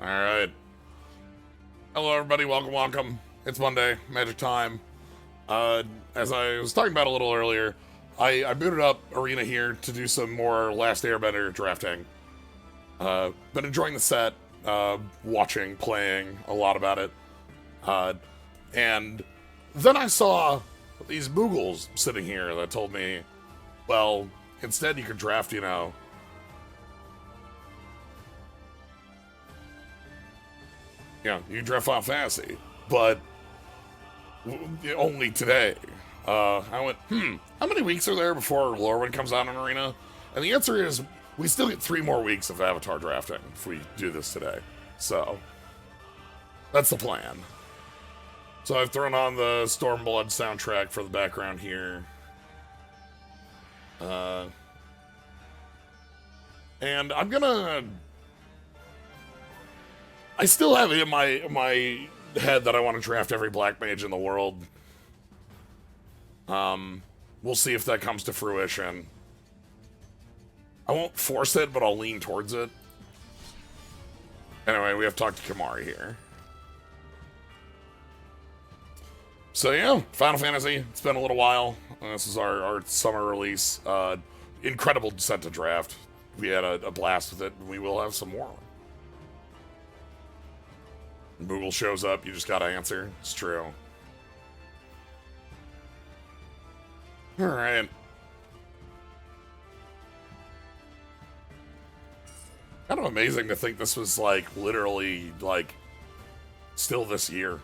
Alright. Hello, everybody. Welcome. It's Monday. Magic time. As I was talking about a little earlier, I booted up Arena here to do some more Last Airbender drafting. Been enjoying the set, watching, playing a lot about it. And then I saw these Moogles sitting here that told me, well, instead you could draft, you draft Final Fantasy, but only today. I went, how many weeks are there before Lorwyn comes out in Arena? And the answer is, we still get 3 more weeks of Avatar drafting if we do this today. So, that's the plan. So I've thrown on the Stormblood soundtrack for the background here. And I'm gonna... I still have it in my head that I want to draft every Black Mage in the world. We'll see if that comes to fruition. I won't force it, but I'll lean towards it. Anyway, we have to talk to Kamari here. So yeah, Final Fantasy. It's been a little while. This is our summer release. Incredible set to draft. We had a blast with it, and we will have some more. Moogle shows up, you just gotta answer. It's true. Alright. Kind of amazing to think this was, literally, still this year.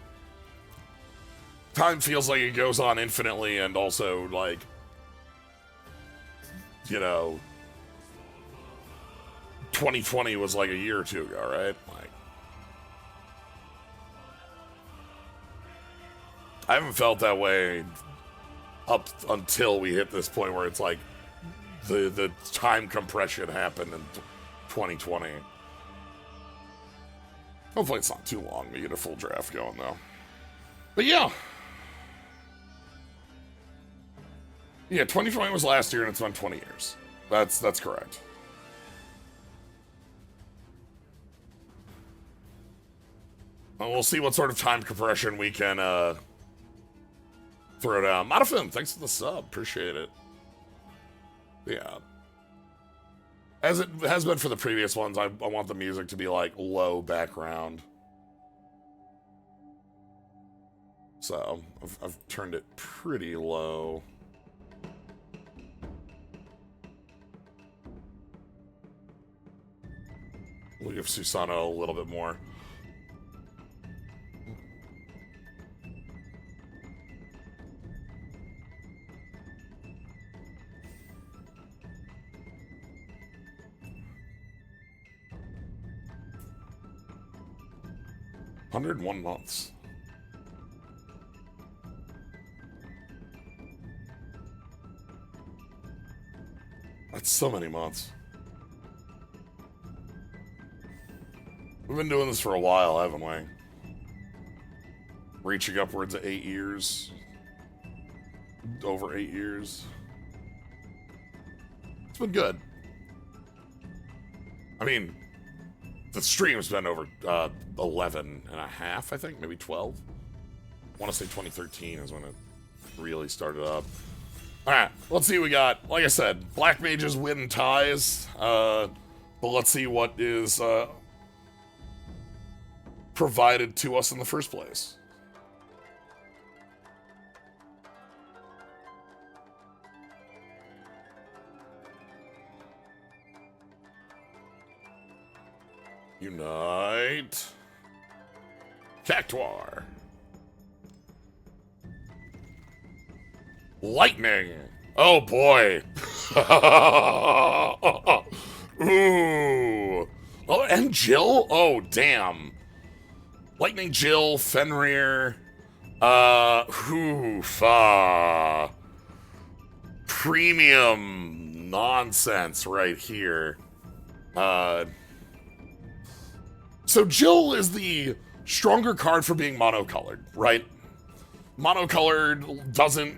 Time feels like it goes on infinitely, and also, 2020 was, a year or two ago, right? I haven't felt that way up until we hit this point where it's the time compression happened in 2020. Hopefully it's not too long to get a full draft going, though. But yeah. Yeah, 2020 was last year and it's been 20 years. That's correct. Well, we'll see what sort of time compression we can, throw down. Modifim, thanks for the sub. Appreciate it. Yeah. As it has been for the previous ones, I want the music to be, low background. So, I've turned it pretty low. We'll give Susano a little bit more. $101 months. That's so many months. We've been doing this for a while, haven't we? Reaching upwards of 8 years. Over 8 years. It's been good. I mean, the stream's been over 11 and a half, I think, maybe 12. I want to say 2013 is when it really started up. Alright, let's see what we got. Like I said, Black Mages win ties, but let's see what is provided to us in the first place. Unite. Cactuar. Lightning. Oh boy. Ooh. Oh, and Jill? Oh, damn. Lightning Jill, Fenrir. Premium nonsense right here. So Jill is the stronger card for being monocolored, right? Monocolored doesn't,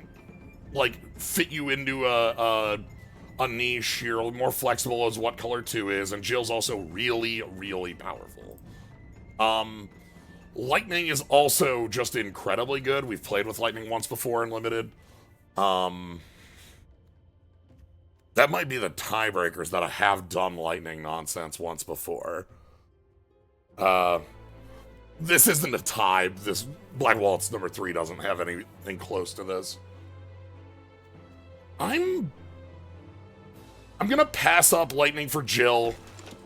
fit you into a a niche. You're more flexible as what color 2 is, and Jill's also really, really powerful. Lightning is also just incredibly good. We've played with Lightning once before in Limited. That might be the tiebreakers, that I have done Lightning nonsense once before. This isn't a tie. This Black Waltz number 3 doesn't have anything close to this. I'm gonna pass up Lightning for Jill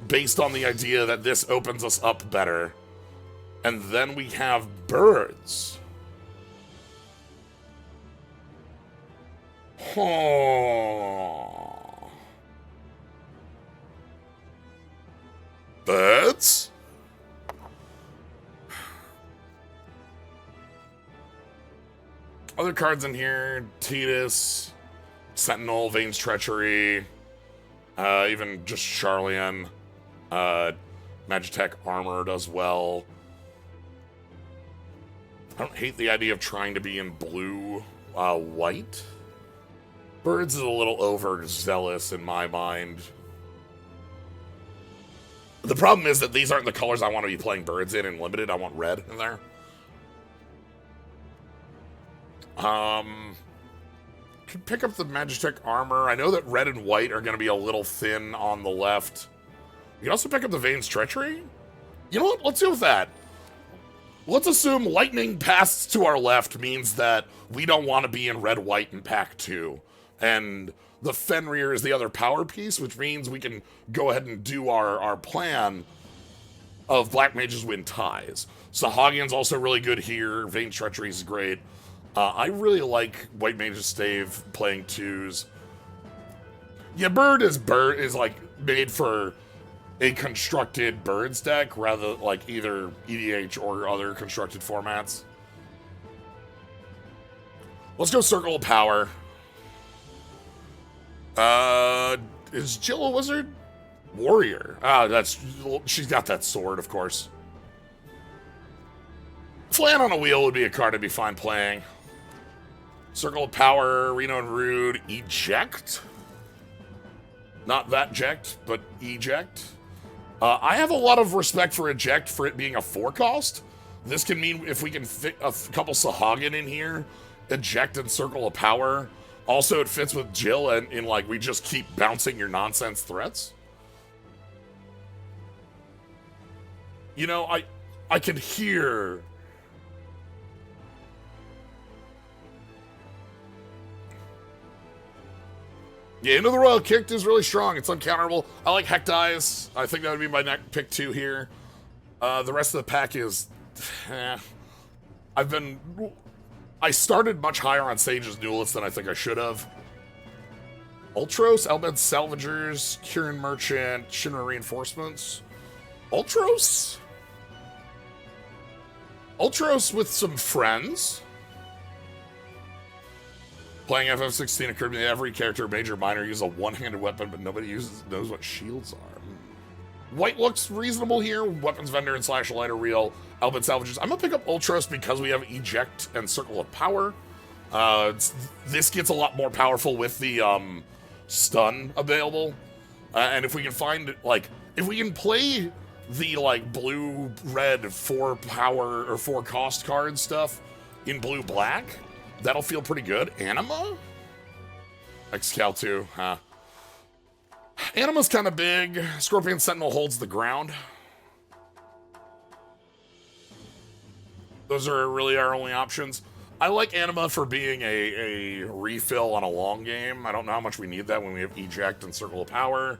based on the idea that this opens us up better. And then we have birds. Oh. Birds? Other cards in here: Tidus, Sentinel, Vane's Treachery, even just Charlian. Magitech Armor does well. I don't hate the idea of trying to be in blue, white. Birds is a little overzealous in my mind. The problem is that these aren't the colors I want to be playing birds in Limited. I want red in there. Could pick up the Magitech Armor. I know that red and white are going to be a little thin on the left. You can also pick up the Vane's Treachery. You know what? Let's go with that. Let's assume Lightning passed to our left means that we don't want to be in red-white in Pack 2. And the Fenrir is the other power piece, which means we can go ahead and do our plan of Black Mages win ties. Sahagyan's also really good here. Vane's Treachery is great. I really like White Mage's Stave playing 2s. Yeah, Bird is like made for a constructed birds deck rather like either EDH or other constructed formats. Let's go Circle of Power. Is Jill a wizard? Warrior. She's got that sword, of course. Flan on a Wheel would be a card I'd be fine playing. Circle of Power, Reno and Rude, Eject. Not that eject, but Eject. I have a lot of respect for Eject for it being a 4-cost. This can mean if we can fit a couple Sahagin in here, Eject and Circle of Power. Also, it fits with Jill and in like we just keep bouncing your nonsense threats. You know, I can hear. Yeah, Into the Royal Kicked is really strong. It's uncounterable. I like Heck Dice. I think that would be my pick 2 here. The rest of the pack is... I started much higher on Sage's Duelist than I think I should have. Ultros, Elbed Salvagers, Kieran Merchant, Shinra Reinforcements. Ultros? Ultros with some friends. Playing FF16 occurred to me, every character, major or minor, uses a one-handed weapon, but nobody knows what shields are. White looks reasonable here. Weapons Vendor and Slash Light are real. Elbed Salvagers. I'm going to pick up Ultros because we have Eject and Circle of Power. This gets a lot more powerful with the stun available. And if we can find, like, if we can play the, like, blue-red 4-power or 4-cost card stuff in blue-black, that'll feel pretty good. Anima? Excal 2, huh? Anima's kind of big. Scorpion Sentinel holds the ground. Those are really our only options. I like Anima for being a refill on a long game. I don't know how much we need that when we have Eject and Circle of Power.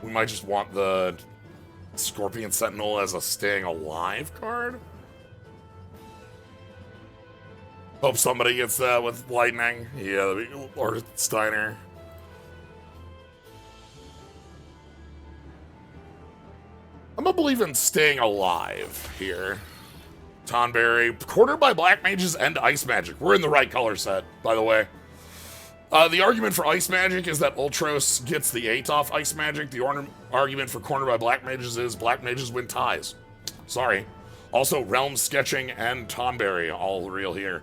We might just want the Scorpion Sentinel as a staying alive card. Hope somebody gets that with Lightning. Yeah, or Steiner. I'm gonna believe in staying alive here. Tonberry. Quartered by Black Mages and Ice Magic. We're in the right color set, by the way. The argument for Ice Magic is that Ultros gets the 8 off Ice Magic. The argument for Cornered by Black Mages is Black Mages win ties. Sorry. Also, Realm Sketching and Tonberry, all real here.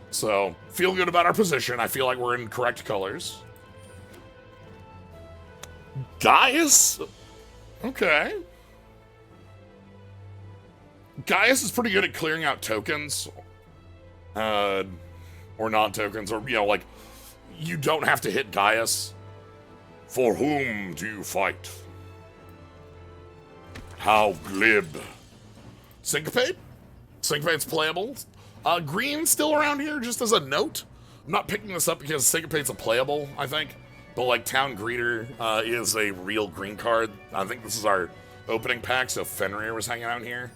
So, feel good about our position. I feel like we're in correct colors. Gaius? Okay. Gaius is pretty good at clearing out tokens. Or non-tokens, or, you know, like, you don't have to hit Gaius. For whom do you fight? How glib. Syncopate? Syncopate's playable. Green's still around here, just as a note. I'm not picking this up because Syncopate's a playable, I think. But, like, Town Greeter is a real green card. I think this is our opening pack, so Fenrir was hanging out here.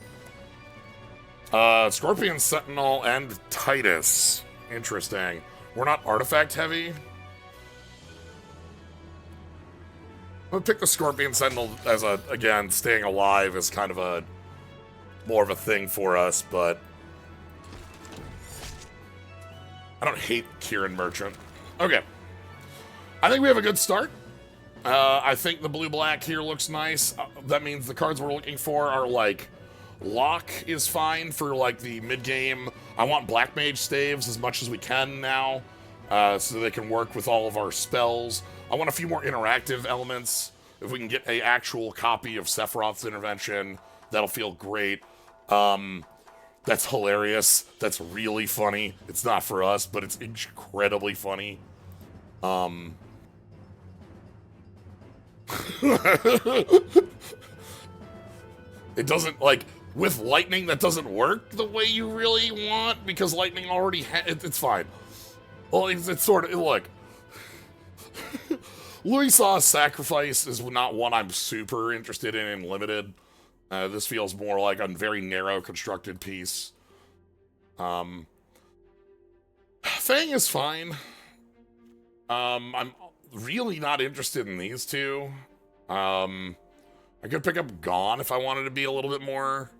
Scorpion Sentinel and Titus. Interesting. We're not artifact heavy. I'm gonna pick the Scorpion Sentinel as a, again, staying alive is kind of a, more of a thing for us, but I don't hate Kieran Merchant. Okay. I think we have a good start. I think the blue-black here looks nice. That means the cards we're looking for are, like, Lock is fine for, like, the mid-game. I want Black Mage staves as much as we can now, so they can work with all of our spells. I want a few more interactive elements. If we can get an actual copy of Sephiroth's intervention, that'll feel great. That's hilarious. That's really funny. It's not for us, but it's incredibly funny. It doesn't, like, with lightning, that doesn't work the way you really want, because lightning already it's fine. Well, it's sort of, look. Louis's Sacrifice is not one I'm super interested in Limited. This feels more like a very narrow constructed piece. Fang is fine. I'm really not interested in these two. I could pick up Gone if I wanted to be a little bit more.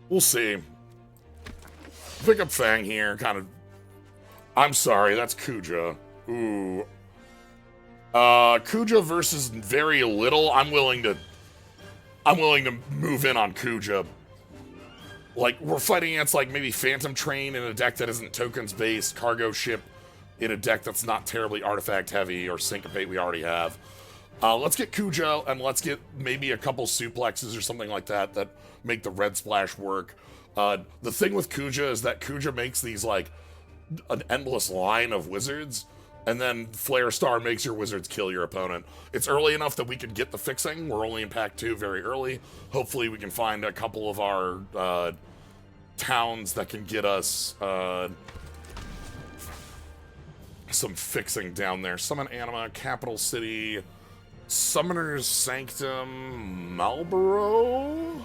We'll see. Pick up Fang here, kind of. I'm sorry, that's Kuja. Ooh. Kuja versus very little. I'm willing to move in on Kuja. Like, we're fighting against, like, maybe Phantom Train in a deck that isn't tokens-based, Cargo Ship in a deck that's not terribly artifact-heavy, or Syncopate we already have. Let's get Kuja, and let's get maybe a couple suplexes or something like that that make the red splash work. The thing with Kuja is that Kuja makes these, like, an endless line of wizards, and then Flare Star makes your wizards kill your opponent. It's early enough that we can get the fixing. We're only in pack 2 very early. Hopefully we can find a couple of our towns that can get us some fixing down there. Summon Anima, Capital City, Summoner's Sanctum, Marlborough?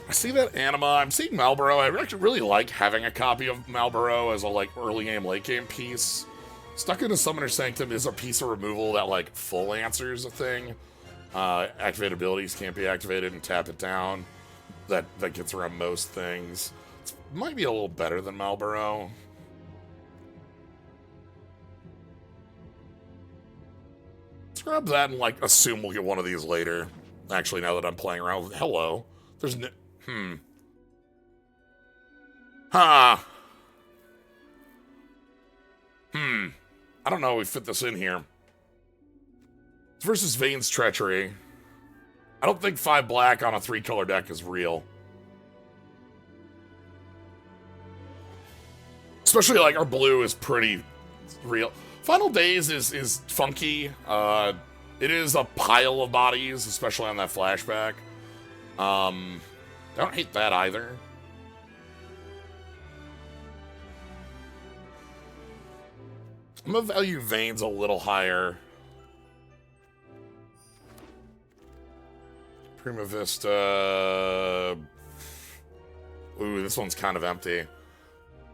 I see that Anima. I'm seeing Marlborough. I actually really like having a copy of Marlborough as a, like, early game, late game piece. Stuck in a Summoner Sanctum is a piece of removal that, like, full answers a thing. Activate abilities can't be activated and tap it down. That gets around most things. It might be a little better than Marlborough. Let's grab that and, like, assume we'll get one of these later. Actually, now that I'm playing around with hello. There's no... I don't know if we fit this in here. It's versus Vane's Treachery. I don't think 5 black on a 3-color deck is real. Especially, like, our blue is pretty real. Final Days is funky. It is a pile of bodies, especially on that flashback. I don't hate that either. I'm gonna value Veins a little higher. Prima Vista. Ooh, this one's kind of empty.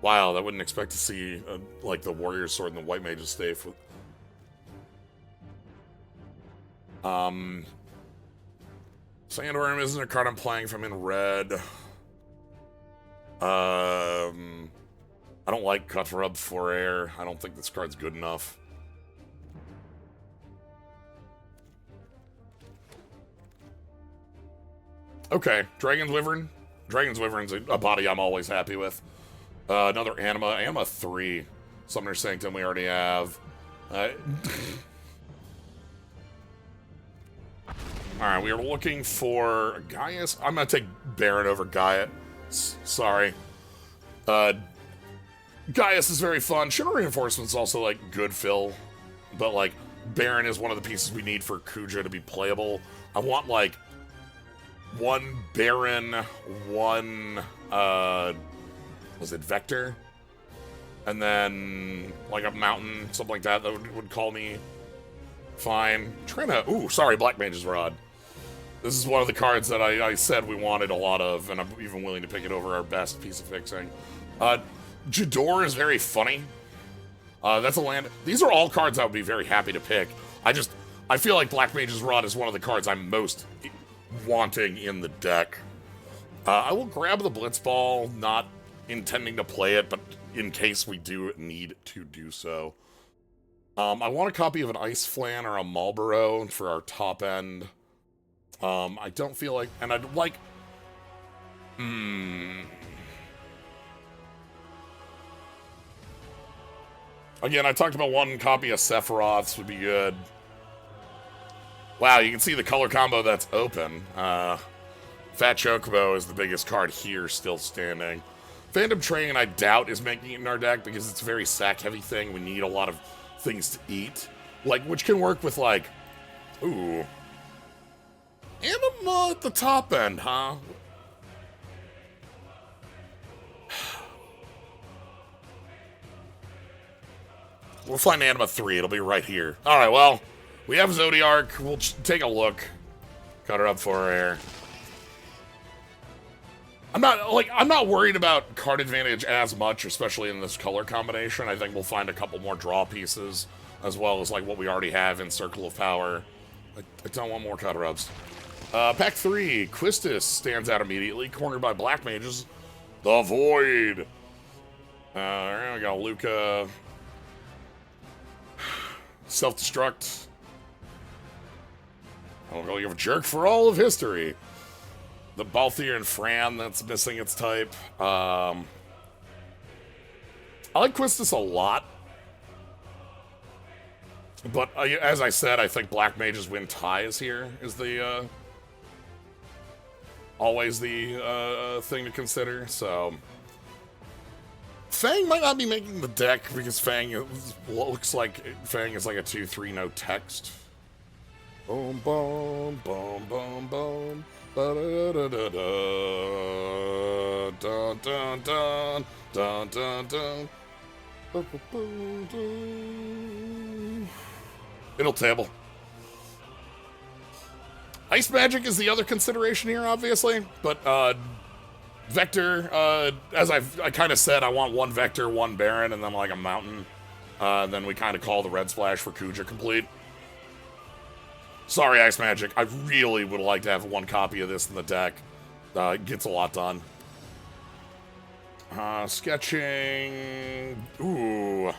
Wow, I wouldn't expect to see, like, the Warrior Sword and the White Mage's Staff. Sandworm isn't a card I'm playing from in red. I don't like Cut Rub for Air. I don't think this card's good enough. Okay, Dragon's Wyvern. Dragon's Wyvern's a body I'm always happy with. Another Anima. Anima 3. Summoner Sanctum we already have. Alright, we are looking for Gaius. I'm going to take Baron over Gaius. Sorry. Gaius is very fun. Shadow Reinforcement's also, like, good fill. But, like, Baron is one of the pieces we need for Kuja to be playable. I want, like, one Baron, one, was it Vector? And then, like, a Mountain, something like that would call me fine. Ooh, sorry, Black Mage's Rod. This is one of the cards that I said we wanted a lot of, and I'm even willing to pick it over our best piece of fixing. Jador is very funny. That's a land. These are all cards I would be very happy to pick. I feel like Black Mage's Rod is one of the cards I'm most wanting in the deck. I will grab the Blitzball, not intending to play it, but in case we do need to do so. I want a copy of an Ice Flan or a Marlboro for our top end. I don't feel like, and I'd like, again, I talked about one copy of Sephiroth's would be good. Wow, you can see the color combo that's open. Fat Chocobo is the biggest card here, still standing. Phantom Train, I doubt, is making it in our deck because it's a very sack-heavy thing. We need a lot of things to eat. Like, which can work with, like, ooh. Anima at the top end, huh? We'll find Anima 3. It'll be right here. Alright, well, we have Zodiark. We'll take a look. Cut her up for her hair. I'm not worried about card advantage as much, especially in this color combination. I think we'll find a couple more draw pieces, as well as like what we already have in Circle of Power. I don't want more cut-ups. Pack 3, Quistis stands out immediately, cornered by Black Mages. The Void. We got Luca. Self-destruct. I'm going to give a jerk for all of history. The Balthier and Fran that's missing its type. I like Quistis a lot. But as I said, I think Black Mages win ties here is the always the thing to consider. So Fang might not be making the deck because Fang looks like Fang is like a 2/3 no text. Boom boom boom boom boom. Da da da da da dun dun dun dun dun dun. Middle table. Ice Magic is the other consideration here, obviously, but Vector, as I kind of said, I want one Vector, one Baron, and then like a Mountain. Then we kind of call the Red Splash for Kuja complete. Sorry, Ice Magic. I really would like to have one copy of this in the deck. It gets a lot done. Sketching. Ooh.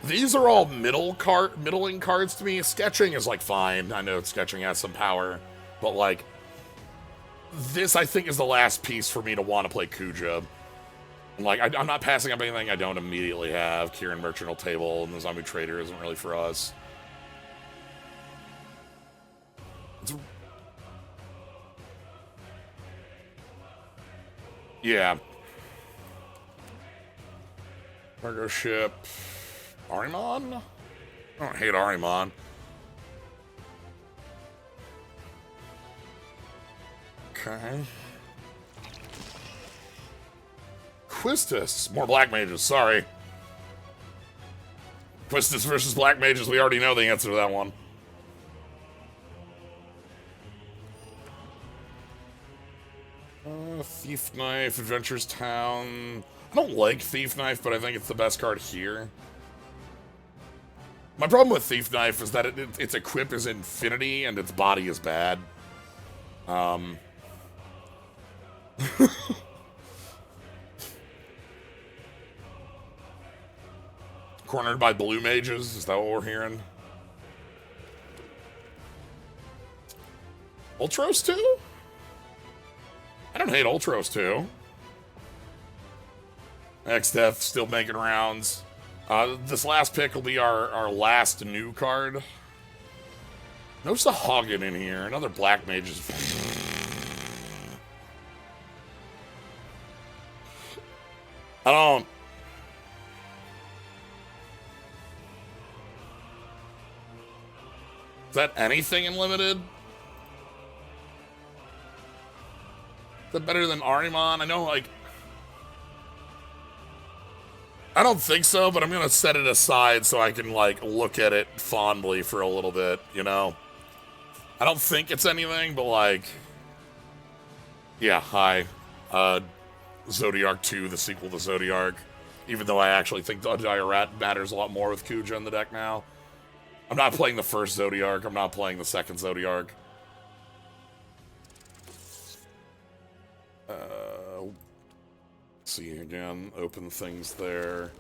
These are all middling cards to me. Sketching is like fine. I know sketching has some power, but like this, I think is the last piece for me to want to play Kuja. Like I'm not passing up anything I don't immediately have. Kieran Merchantable Table and the Zombie Trader isn't really for us. Yeah. Cargo ship. Arimon? I don't hate Arimon. Okay. Quistis. More Black Mages, sorry. Quistis versus Black Mages, we already know the answer to that one. Thief Knife, Adventures Town. I don't like Thief Knife, but I think it's the best card here. My problem with Thief Knife is that its equip is infinity and its body is bad. Cornered by blue mages, is that what we're hearing? Ultros 2? I don't hate Ultros 2. X-Death still making rounds. This last pick will be our last new card. No Sahagin in here. Another Black Mage is... I don't... Is that anything in Limited? Is that better than Arimon? I know, like... I don't think so, but I'm gonna set it aside so I can, like, look at it fondly for a little bit, you know? I don't think it's anything, but, like... Yeah, hi. Zodiark 2, the sequel to Zodiark. Even though I actually think Dire Rat matters a lot more with Kuja in the deck now. I'm not playing the first Zodiark, I'm not playing the second Zodiark. See again, open things there.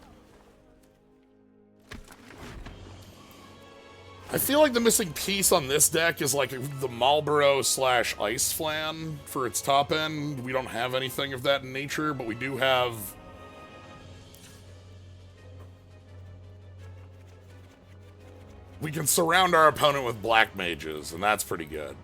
I feel like the missing piece on this deck is like the Marlboro / Ice Flan for its top end. We don't have anything of that nature, but we do have... We can surround our opponent with Black Mages, and that's pretty good.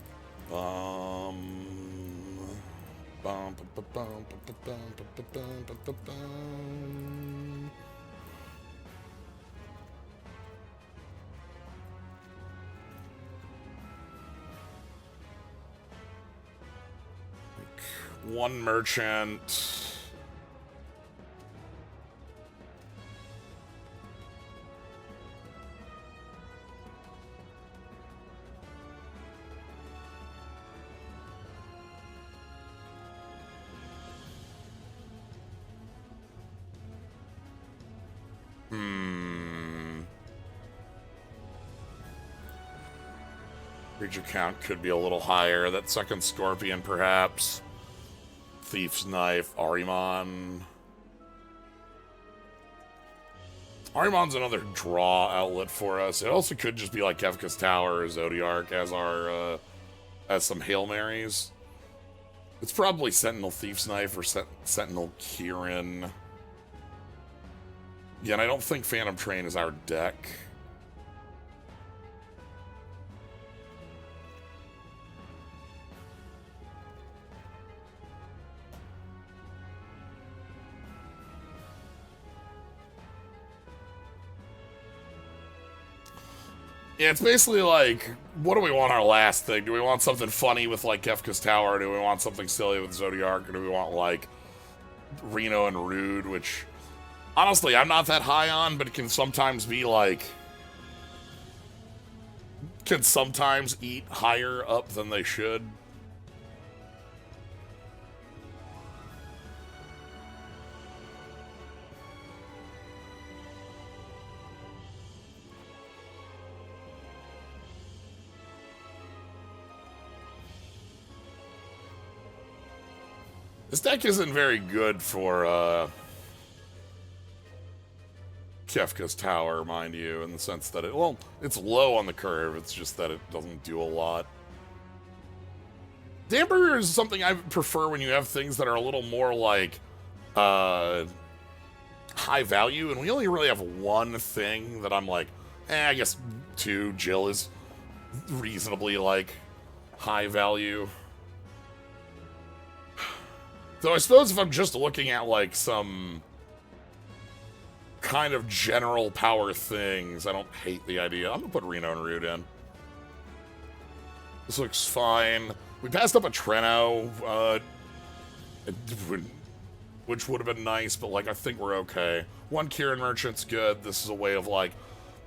One merchant. Creature count could be a little higher. That second Scorpion, perhaps. Thief's Knife, Arimon. Arimon's another draw outlet for us. It also could just be like Kefka's Tower or Zodiark as our as some Hail Marys. It's probably Sentinel Thief's Knife or Sentinel Kirin. Yeah, and I don't think Phantom Train is our deck. Yeah, it's basically like, what do we want our last thing? Do we want something funny with, like, Kefka's Tower? Do we want something silly with Zodiark? Or do we want, like, Reno and Rude, which, honestly, I'm not that high on, but it can sometimes be, like, can sometimes eat higher up than they should. This deck isn't very good for Kefka's Tower, mind you, in the sense that it, well, it's low on the curve, it's just that it doesn't do a lot. Damper is something I prefer when you have things that are a little more like high value, and we only really have one thing that I'm like, I guess 2, Jill is reasonably like high value. Though I suppose if I'm just looking at, like, some kind of general power things, I don't hate the idea. I'm gonna put Reno and Rude in. This looks fine. We passed up a Treno, which would have been nice, but, like, I think we're okay. One Kirin Merchant's good. This is a way of, like,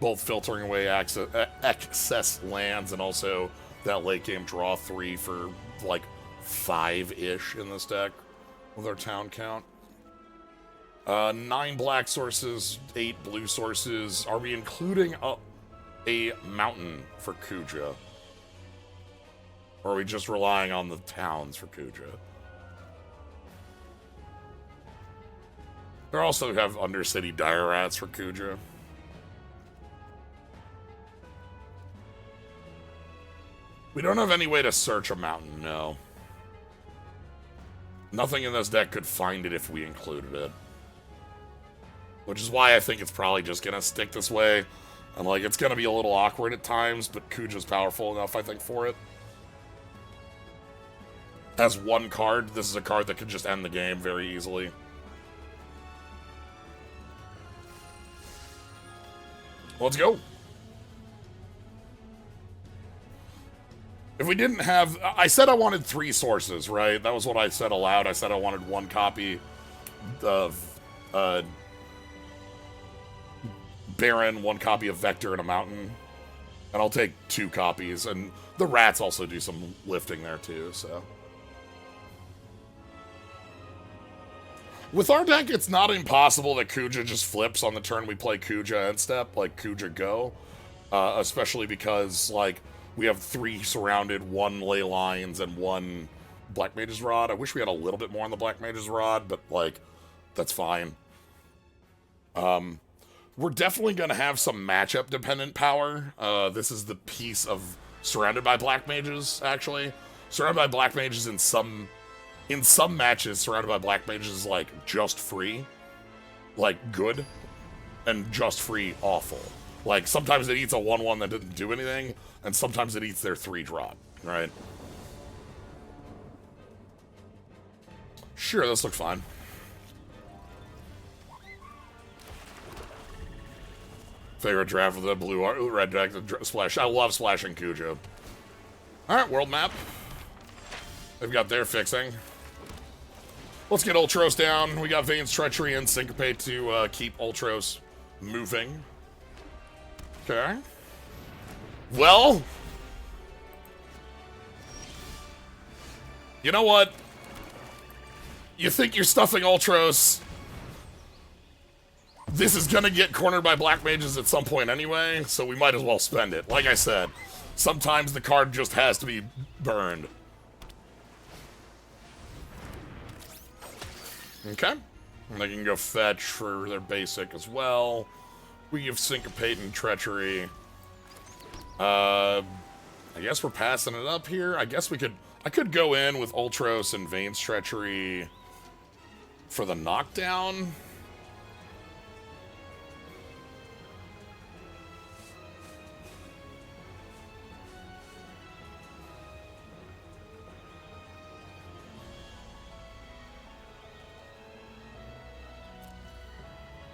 both filtering away excess lands and also that late game draw 3 for, like, 5-ish in this deck. With our town count. 9 black sources, 8 blue sources. Are we including a mountain for Kuja? Or are we just relying on the towns for Kuja? We also have Undercity Dire Rats for Kuja. We don't have any way to search a mountain, no. Nothing in this deck could find it if we included it. Which is why I think it's probably just gonna stick this way. And, like, it's gonna be a little awkward at times, but Kuja's powerful enough, I think, for it. As one card, this is a card that could just end the game very easily. Let's go. If we didn't have... I said I wanted 3 sources, right? That was what I said aloud. I said I wanted 1 copy of Baron, 1 copy of Vector, and a Mountain. And I'll take 2 copies. And the Rats also do some lifting there, too, so... With our deck, it's not impossible that Kuja just flips on the turn we play Kuja end step, like Kuja go. Especially because, like... We have 3 surrounded, 1 ley lines, and 1 Black Mage's Rod. I wish we had a little bit more on the Black Mage's Rod, but, like, that's fine. We're definitely going to have some matchup-dependent power. This is the piece of Surrounded by Black Mages, actually. Surrounded by Black Mages in some matches, Surrounded by Black Mages is, like, just free. Like, good. And just free, awful. Like, sometimes it eats a 1/1 that didn't do anything, and sometimes it eats their 3-drop, right? Sure, this looks fine. Favorite draft with the blue red deck, the splash. I love splashing Kuja. Alright, world map. They've got their fixing. Let's get Ultros down. We got Vane's Treachery and Syncopate to keep Ultros moving. Okay. Well, you know what? You think you're stuffing Ultros. This is gonna get cornered by Black Mages at some point anyway, so we might as well spend it. Like I said, sometimes the card just has to be burned. Okay. And they can go fetch for their basic as well. We give Syncopate and Treachery. I guess we're passing it up here. I guess we could... I could go in with Ultros and Vane's Treachery for the knockdown.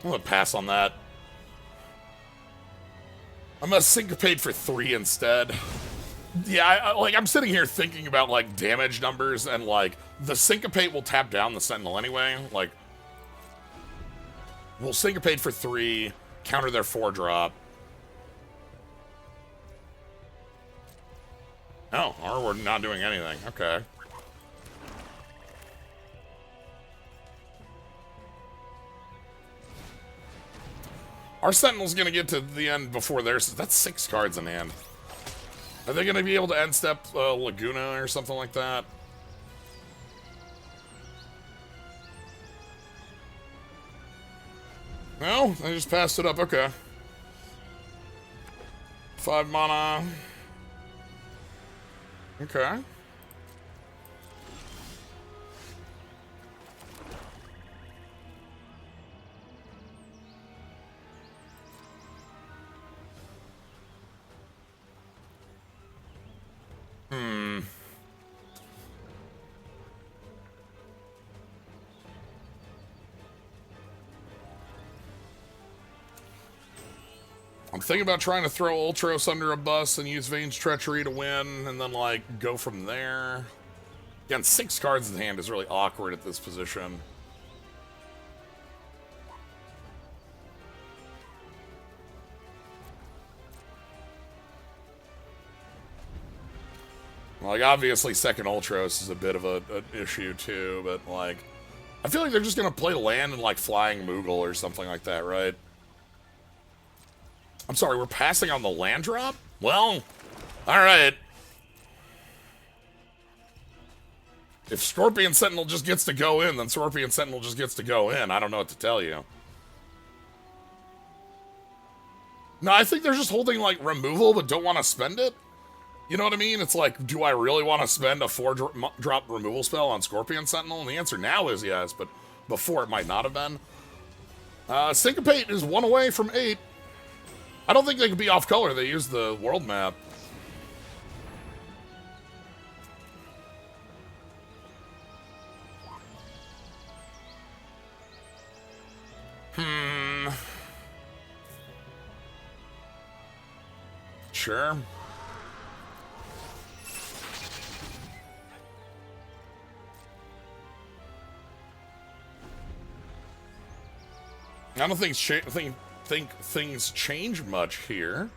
I'm gonna pass on that. I'm gonna Syncopate for 3 instead. Yeah, I'm sitting here thinking about, like, damage numbers, and, like, the Syncopate will tap down the Sentinel anyway. Like, we'll Syncopate for 3, counter their 4-drop. Oh, or we're not doing anything. Okay. Our Sentinel's gonna get to the end before theirs. That's 6 cards in hand. Are they gonna be able to end step Laguna or something like that? No, I just passed it up. Okay. 5 mana. Okay. I'm thinking about trying to throw Ultros under a bus and use Vane's Treachery to win, and then, like, go from there. Again, 6 cards in hand is really awkward at this position. Like, obviously, second Ultros is a bit of an issue, too, but, like... I feel like they're just gonna play land and, like, Flying Moogle or something like that, right? I'm sorry, we're passing on the land drop? Well, alright. If Scorpion Sentinel just gets to go in, then Scorpion Sentinel just gets to go in. I don't know what to tell you. No, I think they're just holding, like, removal, but don't want to spend it. You know what I mean? It's like, do I really want to spend a 4-drop removal spell on Scorpion Sentinel? And the answer now is yes, but before it might not have been. Syncopate is 1 away from 8. I don't think they could be off color. They use the world map. Sure. I don't think things change much here.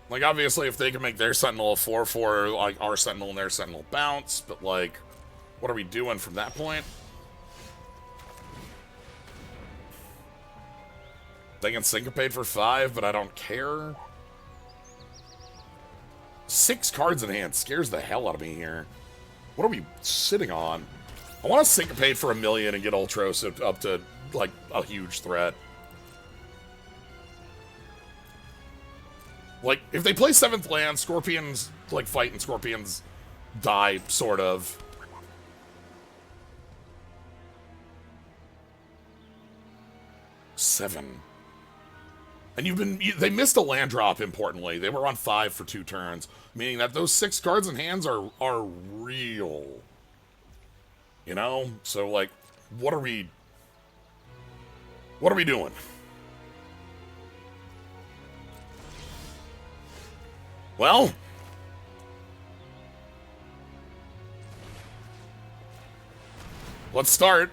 Like, obviously, if they can make their Sentinel a 4/4, like, our Sentinel and their Sentinel bounce, but, like, what are we doing from that point? They can Syncopate for 5, but I don't care. 6 cards in hand scares the hell out of me here. What are we sitting on? I want to Syncopate for 1 million and get Ultros up to, like, a huge threat. Like, if they play 7th land, Scorpions, like, fight and Scorpions die, sort of. Seven. And they missed a land drop, importantly. They were on 5 for 2 turns, meaning that those 6 cards in hands are real. You know? So, like, what are we doing? Well, let's start.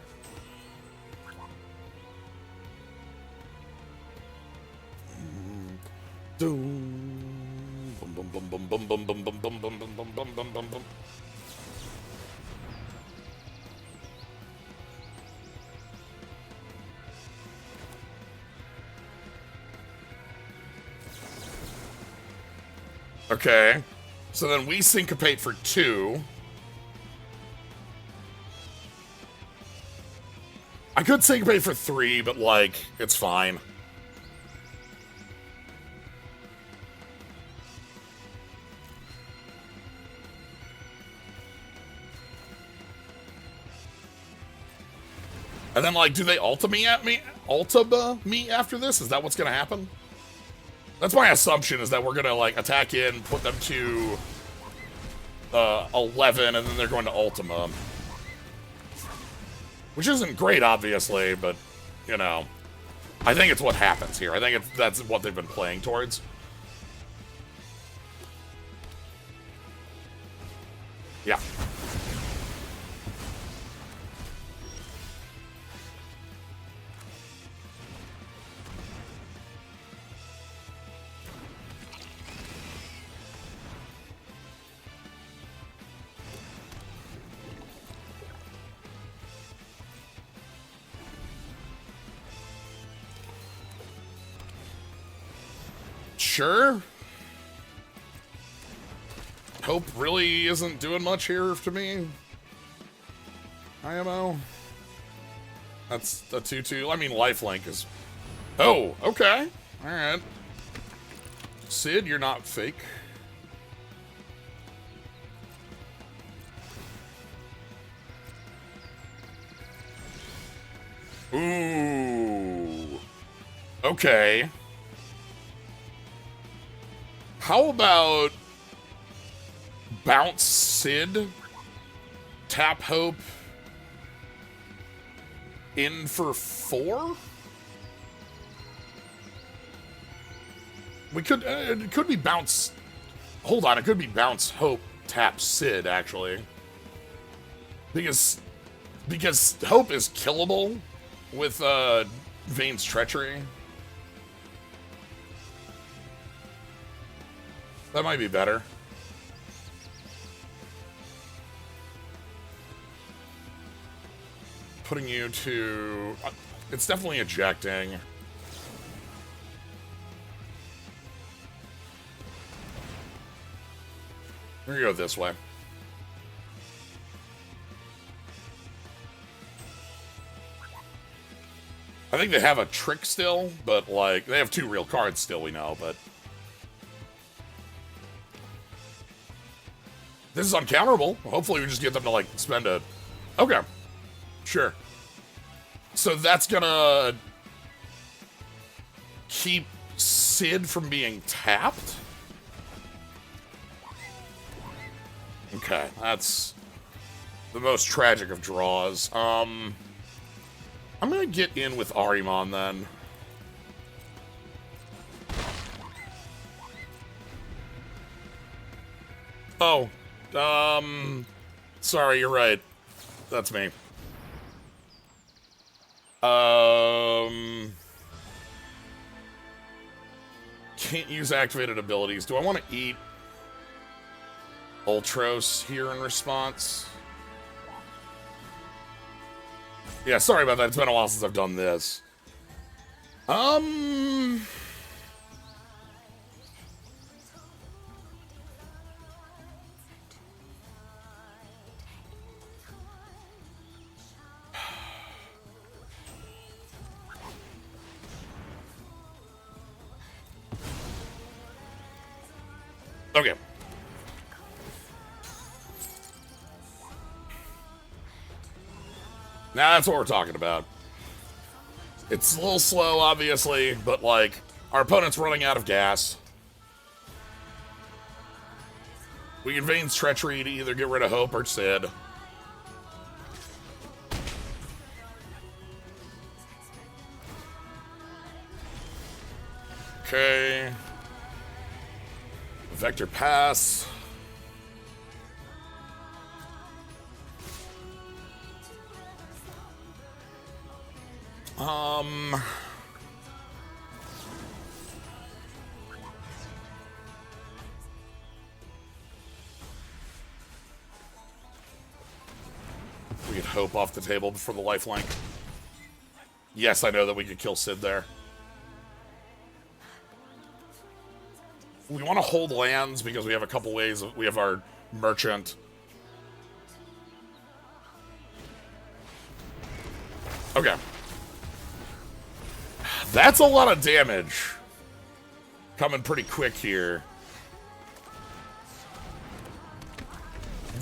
Okay, so then we Syncopate for 2. I could Syncopate for 3, but, like, it's fine. And then, like, do they ultima me after this? Is that what's gonna happen? That's my assumption, is that we're gonna, like, attack in, put them to 11, and then they're going to ultima. Which isn't great, obviously, but, you know, I think it's what happens here. I think that's what they've been playing towards. Yeah. Sure. Hope really isn't doing much here to me. IMO. That's a 2/2. I mean, lifelink is... Oh, okay. Alright. Sid, you're not fake. Ooh. Okay. How about bounce Sid, tap Hope, in for 4? We could, it could be bounce, hold on, it could be bounce Hope, tap Sid, actually. Because Hope is killable with, Vayne's Treachery. That might be better. Putting you to... It's definitely ejecting. We're gonna go this way. I think they have a trick still, but, like, they have 2 real cards still, we know, but... This is uncounterable. Hopefully we just get them to, like, spend a... Okay. Sure. So that's gonna... keep Sid from being tapped? Okay, that's the most tragic of draws. I'm gonna get in with Ahriman then. Oh, sorry, you're right. That's me. Can't use activated abilities. Do I want to eat Ultros here in response? Yeah, sorry about that. It's been a while since I've done this. Okay. Now that's what we're talking about. It's a little slow, obviously, but, like, our opponent's running out of gas. We can Vane's Treachery to either get rid of Hope or Sid. Okay. Vector Pass. We could Hope off the table for the lifelink. Yes, I know that we could kill Sid there. We want to hold lands because we have a couple ways. We have our merchant. Okay. That's a lot of damage. Coming pretty quick here.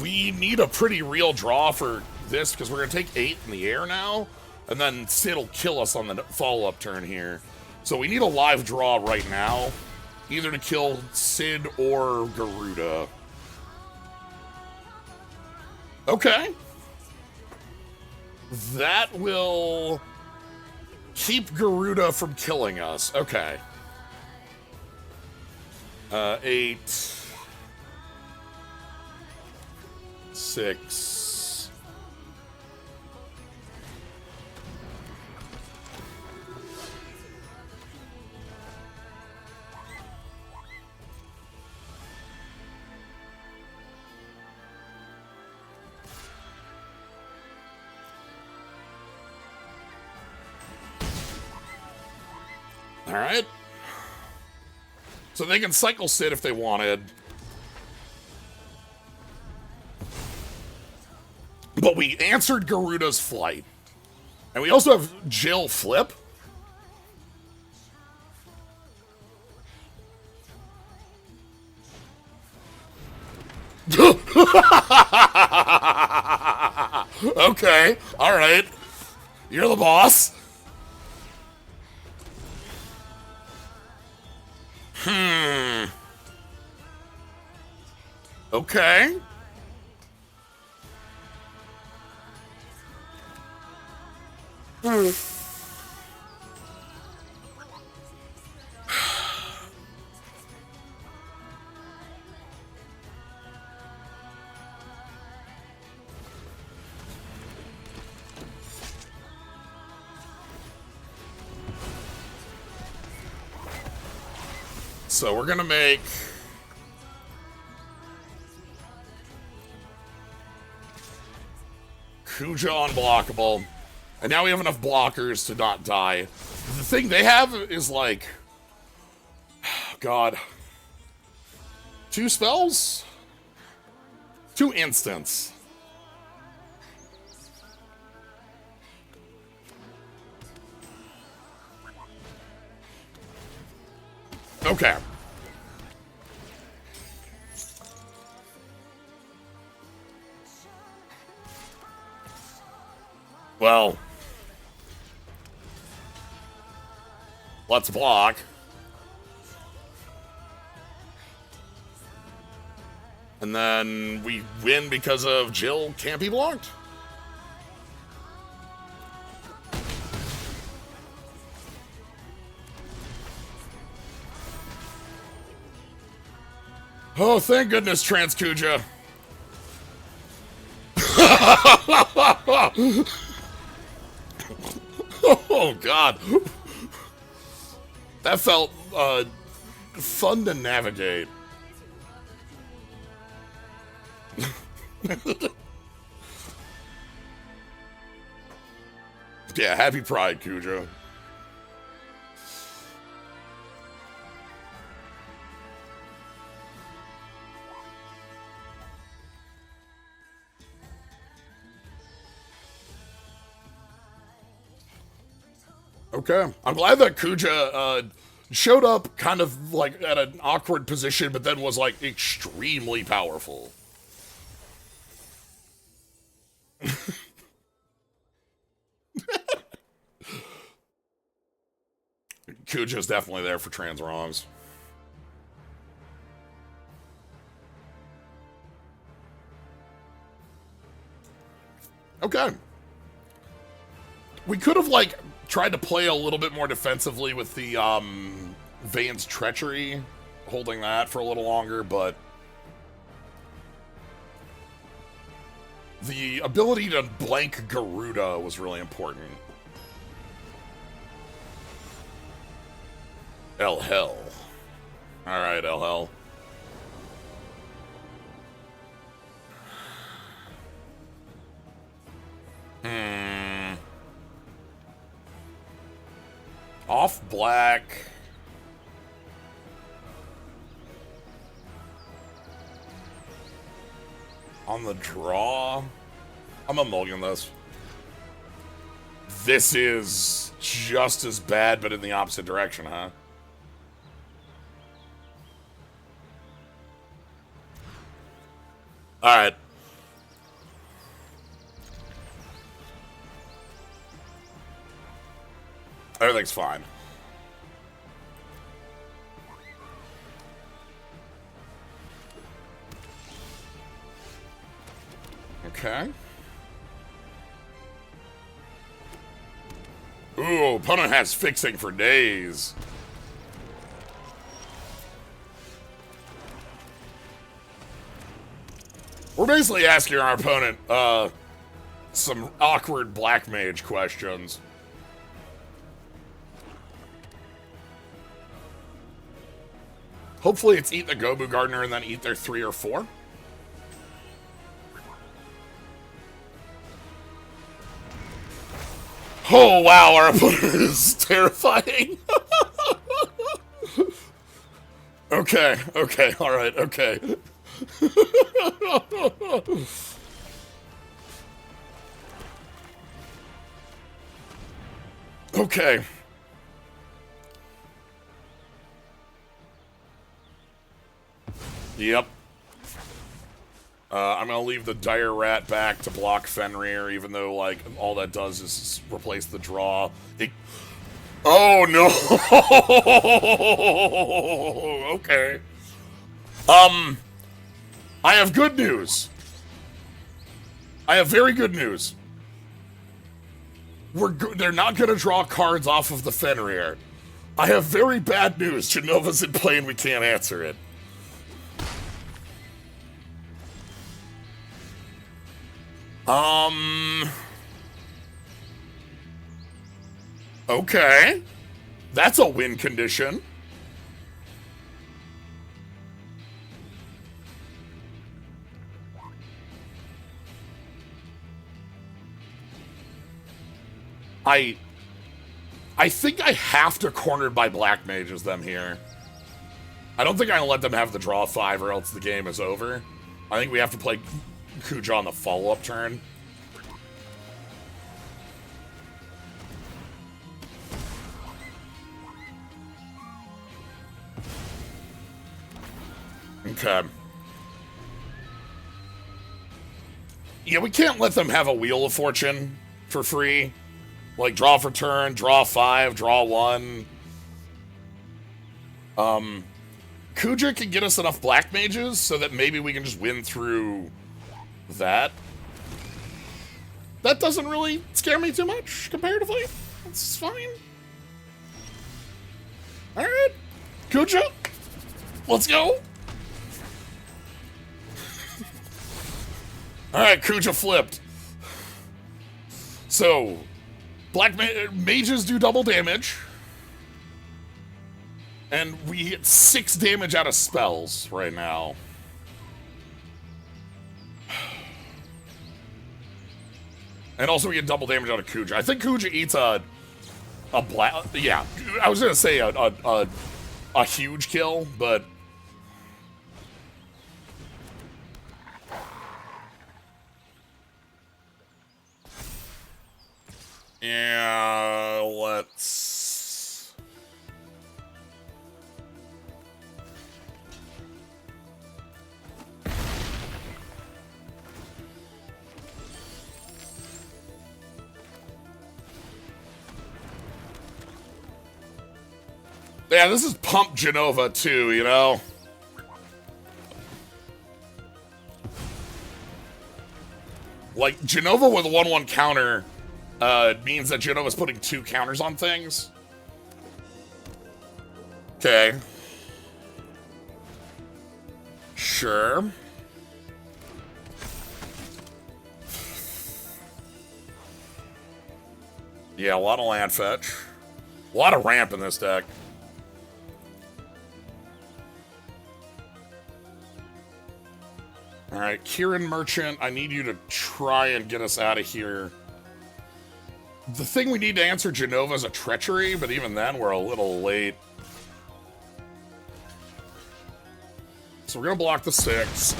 We need a pretty real draw for this because we're going to take 8 in the air now. And then Sid will kill us on the follow-up turn here. So we need a live draw right now. Either to kill Sid or Garuda. Okay. That will keep Garuda from killing us. Okay. 8. 6. All right. So they can cycle Sid if they wanted. But we answered Garuda's flight. And we also have Jill flip. Okay. All right. You're the boss. Okay. So we're gonna make Kuja unblockable. And now we have enough blockers to not die. The thing they have is like, God, 2 spells? 2 instants. Okay. Well, let's block. And then we win because of Jill can't be blocked. Oh, thank goodness, Trans Kuja. Oh, God. That felt fun to navigate. Yeah, happy Pride, Kuja. Okay. I'm glad that Kuja showed up kind of like at an awkward position, but then was like extremely powerful. Kuja's definitely there for trans wrongs. Okay. We could have, like, tried to play a little bit more defensively with the, Vane's Treachery, holding that for a little longer, but the ability to blank Garuda was really important. El Hell. Alright, El Hell. Off black. On the draw. I'm gonna mulligan this. This is just as bad, but in the opposite direction, huh? Alright. Everything's fine. Okay. Ooh, opponent has fixing for days. We're basically asking our opponent some awkward black mage questions. Hopefully it's eat the Gobu Gardener and then eat their 3 or 4. Oh, wow, our opponent is terrifying. Okay, alright, okay. Okay. Yep. I'm gonna leave the Dire Rat back to block Fenrir, even though, like, all that does is replace the draw. Oh, no! Okay. I have good news. I have very good news. They're not gonna draw cards off of the Fenrir. I have very bad news. Genova's in play and we can't answer it. Okay. That's a win condition. I think I have to cornered by Black Mages them here. I don't think I can let them have the draw 5 or else the game is over. I think we have to play Kuja on the follow-up turn. Okay. Yeah, we can't let them have a Wheel of Fortune for free. Like, draw for turn, draw 5, draw 1. Kuja can get us enough black mages so that maybe we can just win through that. That doesn't really scare me too much, comparatively. It's fine. Alright. Kuja, let's go. Alright, Kuja flipped. So, black mages do double damage. And we hit 6 damage out of spells right now. And also we get double damage out of Kuja. I think Kuja eats a black... Yeah, I was going to say a huge kill, but... Yeah, let's... Yeah, this is Pump Genova too, you know? Like, Genova with a 1-1 counter means that Genova's putting 2 counters on things. Okay. Sure. Yeah, a lot of land fetch. A lot of ramp in this deck. Alright, Kieran Merchant, I need you to try and get us out of here. The thing we need to answer Genova is a treachery, but even then we're a little late. So we're gonna block the 6.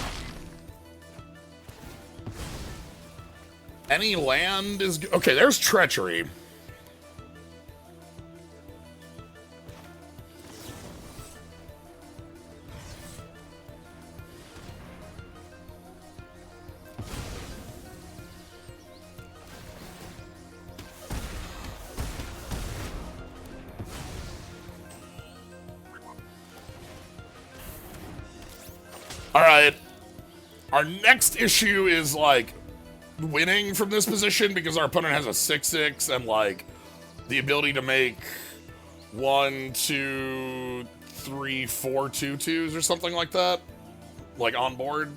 Any land is... Okay, there's treachery. Alright, our next issue is, like, winning from this position because our opponent has a 6/6 and, like, the ability to make 1, 2, 3, 4 2/2s or something like that, like, on board.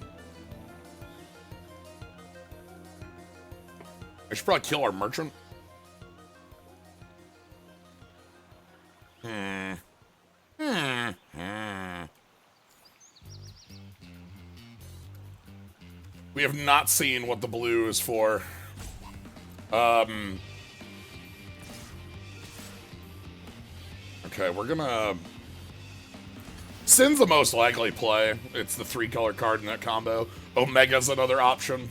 I should probably kill our merchant. We have not seen what the blue is for. Okay, we're gonna... Sin's the most likely play. It's the 3-color card in that combo. Omega's another option.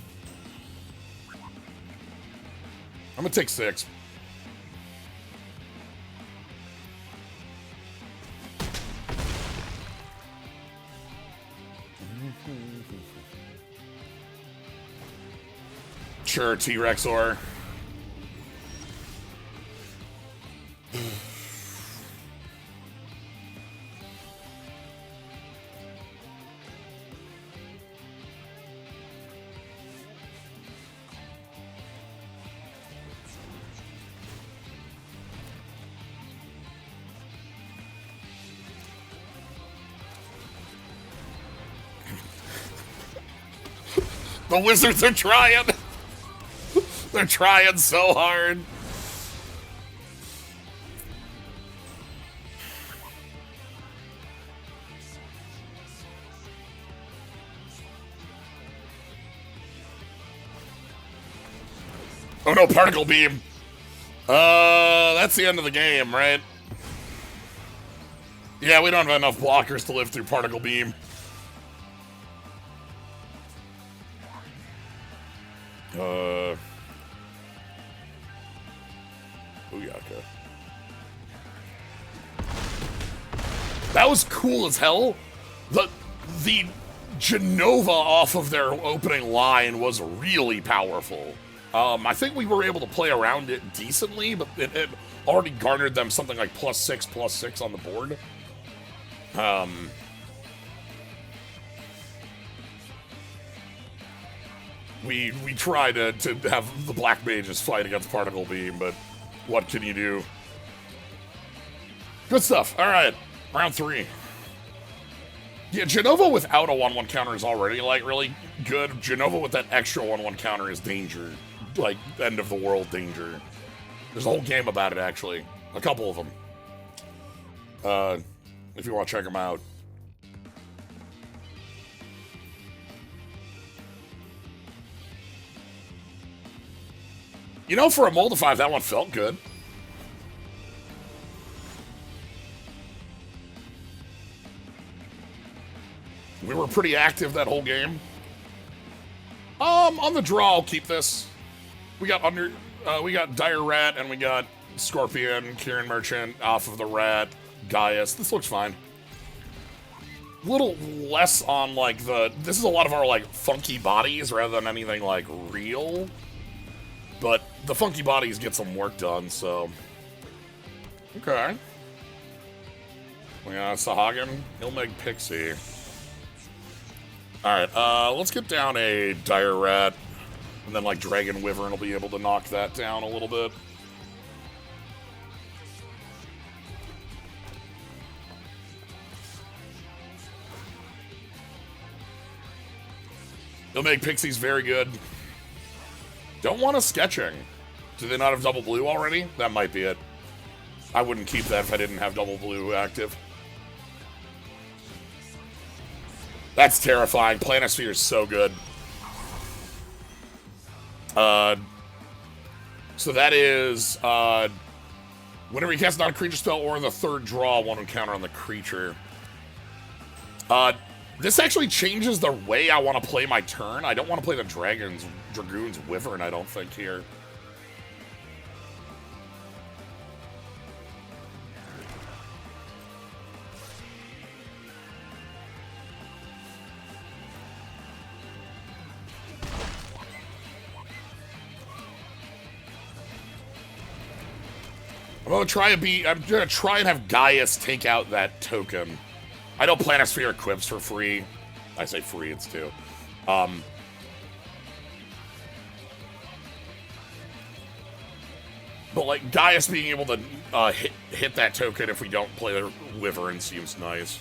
I'm gonna take 6. Sure, T-Rex or... The Wizards are trying! They're trying so hard. Oh no, Particle Beam. That's the end of the game, right? Yeah, we don't have enough blockers to live through Particle Beam. Booyaka. That was cool as hell. The Genova off of their opening line was really powerful. I think we were able to play around it decently, but it already garnered them something like +6 on the board. We try to have the black mages fight against Particle Beam, but what can you do? Good stuff. All right, round 3. Yeah, Genova without a 1/1 counter is already, like, really good. Genova with that extra 1/1 counter is danger. Like, end of the world danger. There's a whole game about it, actually. A couple of them. If you want to check them out. You know, for a mold of 5, that one felt good. We were pretty active that whole game. On the draw, I'll keep this. We got Dire Rat, and we got Scorpion, Kieran Merchant, off of the Rat, Gaius. This looks fine. A little less on, like, this is a lot of our, like, funky bodies rather than anything, like, real. But the funky bodies get some work done, so. Okay. We got Sahagin, Ilmeg Pixie. Alright, let's get down a Dire Rat, and then, like, Dragon Wyvern will be able to knock that down a little bit. Ilmeg Pixie's very good. Don't want a Sketching. Do they not have double blue already? That might be it. I wouldn't keep that if I didn't have double blue active. That's terrifying. Planisphere is so good. So that is, whenever you cast a non-creature spell or the third draw, one encounter on the creature. This actually changes the way I want to play my turn. I don't want to play the Dragoon's Wyvern, I don't think, here. I'm gonna try and have Gaius take out that token. I know Planisphere equips for free. I say free, it's 2. But like Gaius being able to hit that token if we don't play the Wyvern seems nice.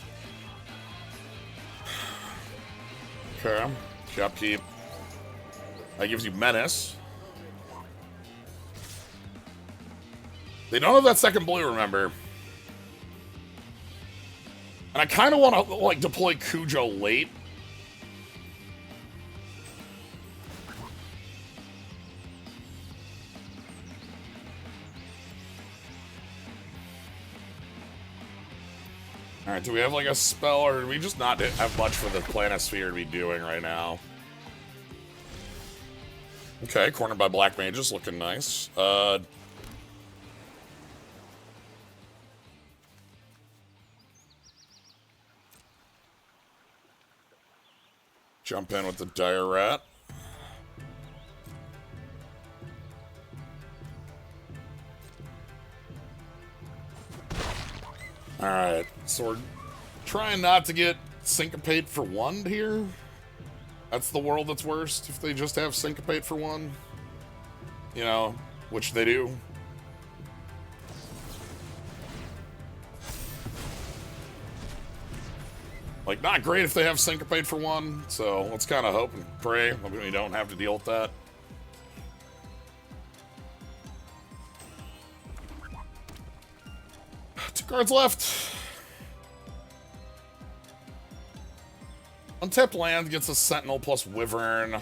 Okay, Shopkeep. That gives you Menace. They don't have that second blue, remember. And I kind of want to, like, deploy Kuja late. Alright, do we have, like, a spell, or do we just not have much for the Planisphere to be doing right now? Okay, cornered by Black Mages, looking nice. Jump in with the Dire Rat. Alright, so we're trying not to get Syncopate for 1 here. That's the world that's worst, if they just have Syncopate for 1. You know, which they do. Like, not great if they have Syncopate for 1, so let's kind of hope and pray we don't have to deal with that. Two cards left. Untapped land gets a Sentinel plus Wyvern.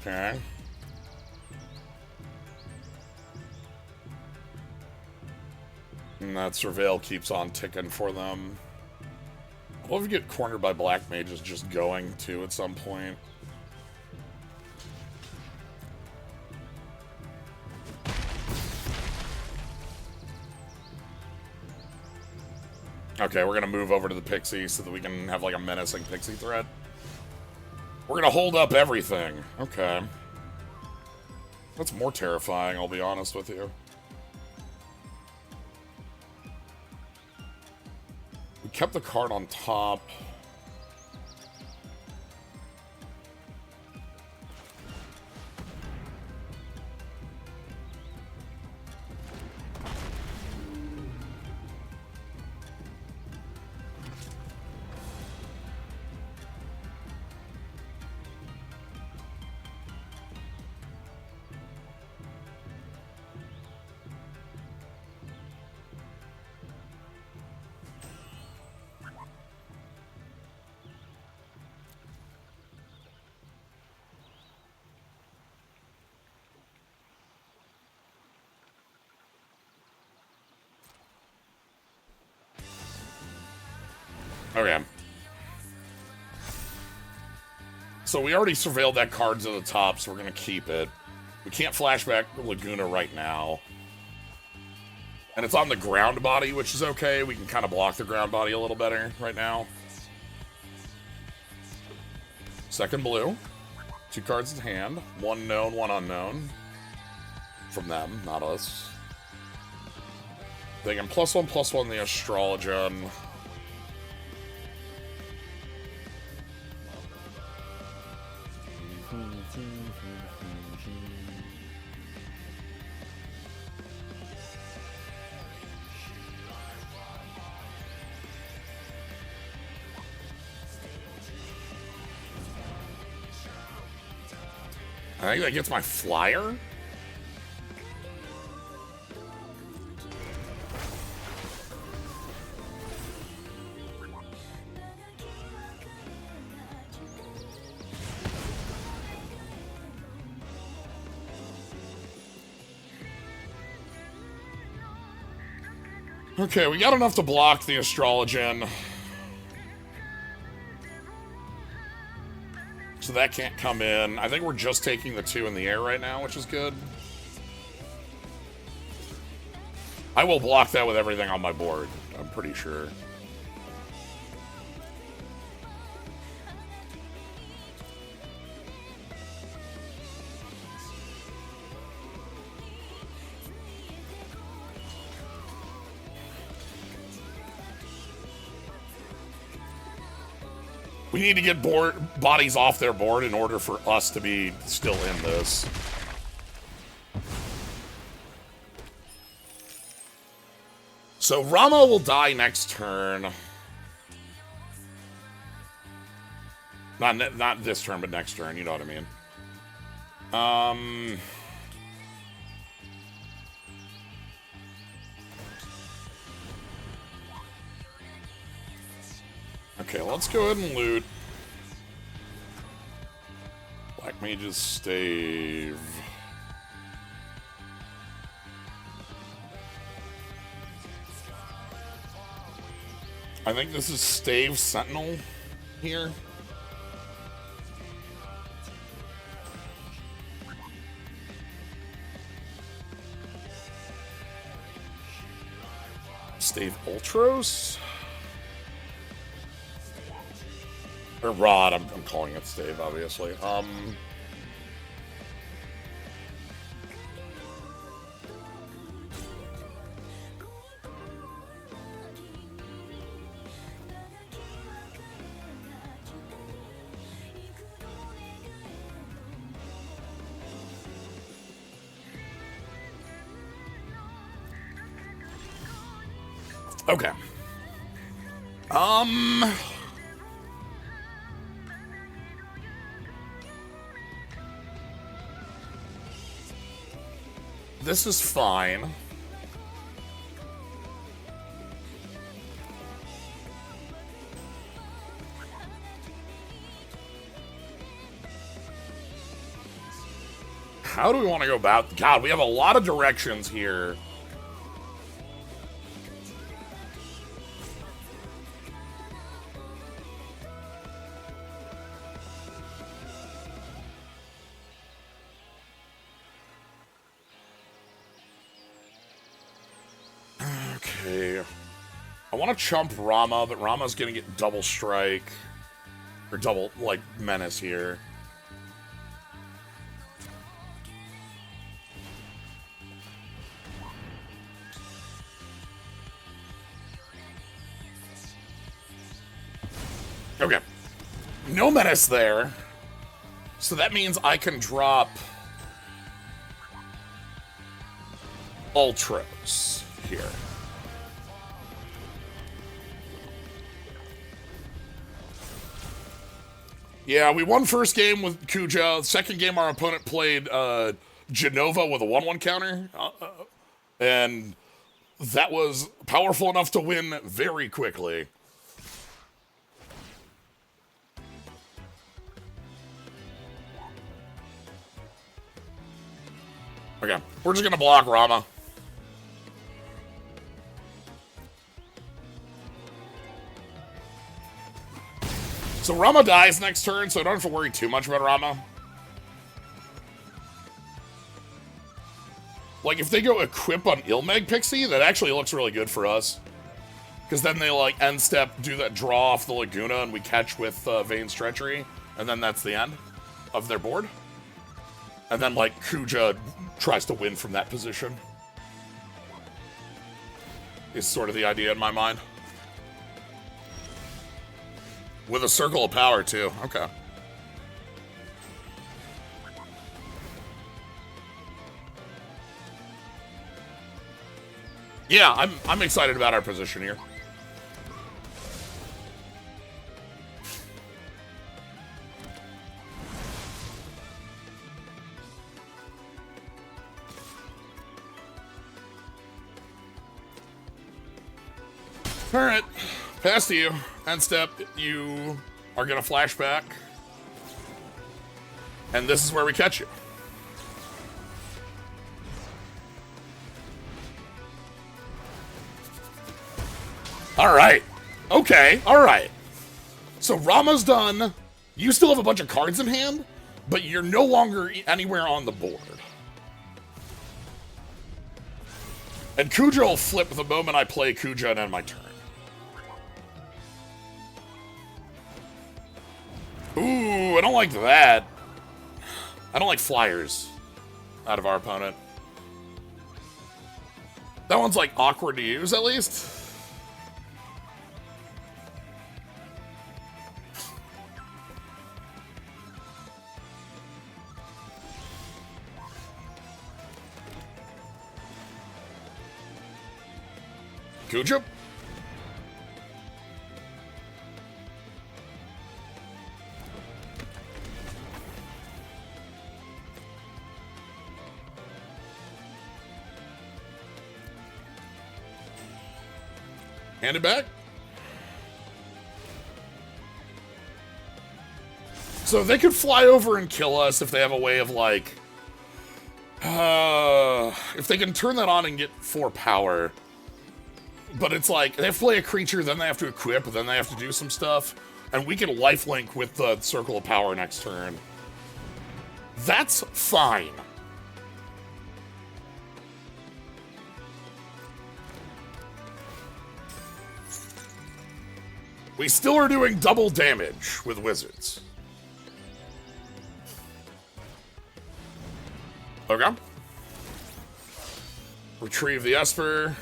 Okay. And that Surveil keeps on ticking for them. What if we get cornered by Black Mages just going to at some point? Okay, we're gonna move over to the Pixie so that we can have like a menacing Pixie threat. We're gonna hold up everything. Okay. That's more terrifying, I'll be honest with you. We kept the card on top. Okay. So we already surveilled that card to the top, so we're going to keep it. We can't flashback Laguna right now. And it's on the ground body, which is okay. We can kind of block the ground body a little better right now. Second blue. 2 cards in hand. 1 known, 1 unknown. From them, not us. They can +1/+1 the Astrologian. I think that gets my flyer. Okay, we got enough to block the Astrologian. So that can't come in. I think we're just taking the 2 in the air right now, which is good. I will block that with everything on my board, I'm pretty sure. We need to get bodies off their board in order for us to be still in this. So Rama will die next turn. Not this turn, but next turn, you know what I mean. Okay, let's go ahead and loot. Black Mage's Stave. I think this is Stave Sentinel here. Stave Ultros? Or Rod, I'm calling it Stave, obviously. Okay. This is fine. How do we want to go about... God, we have a lot of directions here. Okay. I want to chump Rama, but Rama's going to get double strike. Or double, like, menace here. Okay. No menace there. So that means I can drop Ultros here. Yeah, we won first game with Kuja. Second game, our opponent played Genova with a 1-1 counter. And that was powerful enough to win very quickly. Okay, we're just gonna block Rama. So Rama dies next turn, so I don't have to worry too much about Rama. Like, if they go equip on Ilmeg Pixie, that actually looks really good for us. Because then they, like, end step, do that draw off the Laguna, and we catch with Vane's Treachery, and then that's the end of their board. And then, like, Kuja tries to win from that position. Is sort of the idea in my mind. With a circle of power, too. Okay. Yeah, I'm excited about our position here. Alright, pass to you. End step, you are gonna flash back. And this is where we catch you. Alright. Okay, alright. So Rama's done. You still have a bunch of cards in hand, but you're no longer anywhere on the board. And Kuja will flip the moment I play Kuja and end my turn. Ooh, I don't like that. I don't like flyers out of our opponent. That one's like awkward to use, at least. Kuja? Hand it back. So they could fly over and kill us if they have a way of, like... if they can turn that on and get 4 power. But it's like, they have to play a creature, then they have to equip, then they have to do some stuff. And we can lifelink with the Circle of Power next turn. That's fine. We still are doing double damage with wizards. Okay. Retrieve the Esper.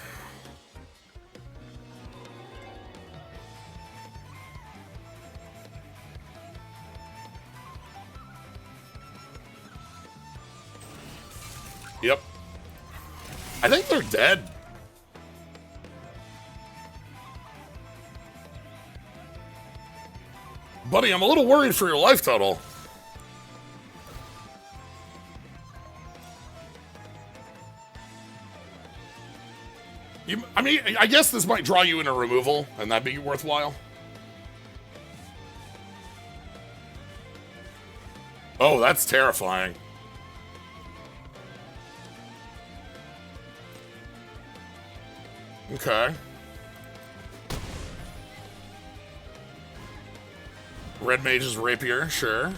Yep. I think they're dead. Buddy, I'm a little worried for your life total. I mean, I guess this might draw you into removal, and that'd be worthwhile. Oh, that's terrifying. Okay. Red Mage's Rapier, sure.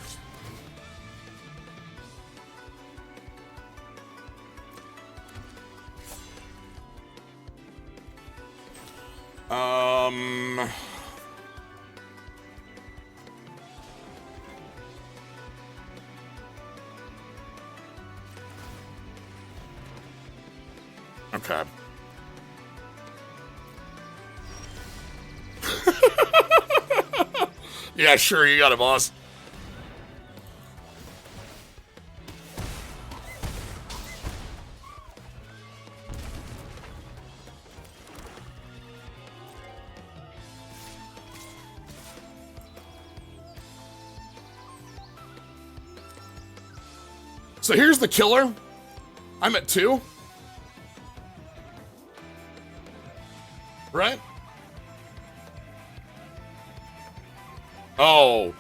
Um... Okay. Yeah, sure, you got it, boss. So here's the killer. I'm at 2. Right? Oh.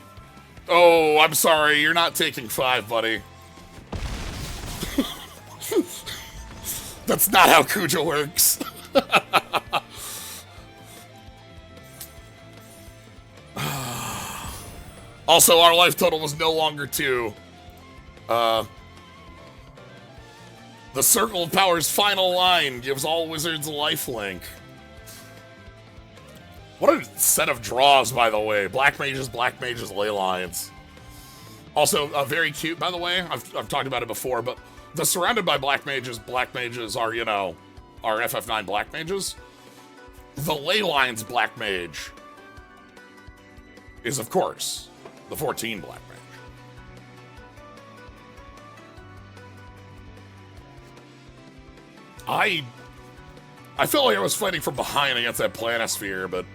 Oh, I'm sorry. You're not taking 5, buddy. That's not how Kuja works. Also, our life total is no longer 2. The Circle of Power's final line gives all wizards a lifelink. What a set of draws, by the way. Black mages, ley lines. Also, very cute, by the way. I've talked about it before, but the surrounded by black mages are, you know, are FF9 black mages. The ley lines black mage is, of course, the 14 black mage. I felt like I was fighting from behind against that planisphere, but...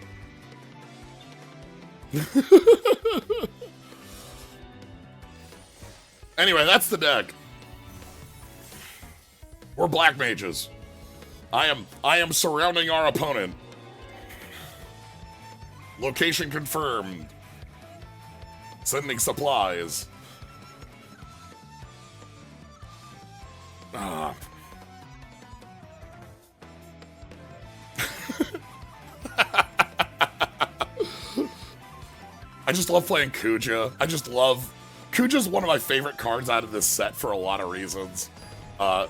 Anyway, that's the deck. We're black mages. I am surrounding our opponent. Location confirmed. Sending supplies. Ah. I just love playing Kuja. Kuja's one of my favorite cards out of this set for a lot of reasons. The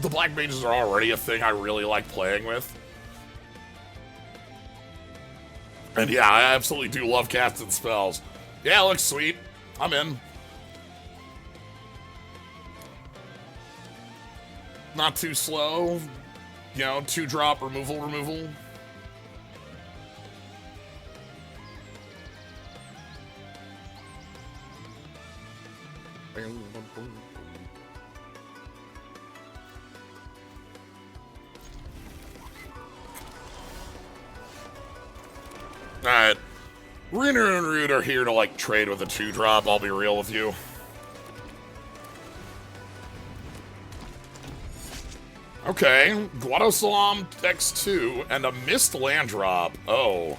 black mages are already a thing I really like playing with. And yeah, I absolutely do love casting spells. Yeah, it looks sweet. I'm in. Not too slow. You know, 2-drop removal. Alright. Rena and Root are here to, like, trade with a 2-drop, I'll be real with you. Okay, Guadosalam X2 and a missed land drop. Oh.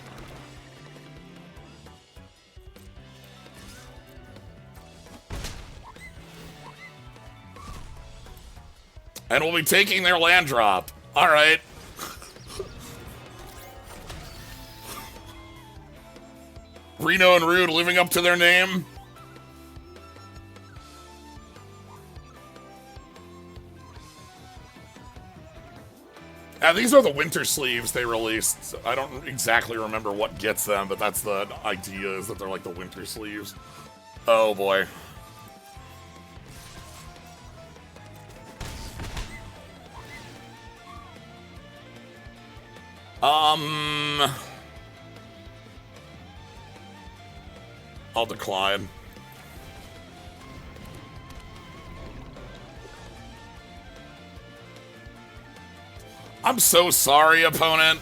And we'll be taking their land drop. Alright. Reno and Rude living up to their name. These are the winter sleeves they released. I don't exactly remember what gets them, but that's the idea, is that they're like the winter sleeves. Oh boy. I'll decline. I'm so sorry, opponent.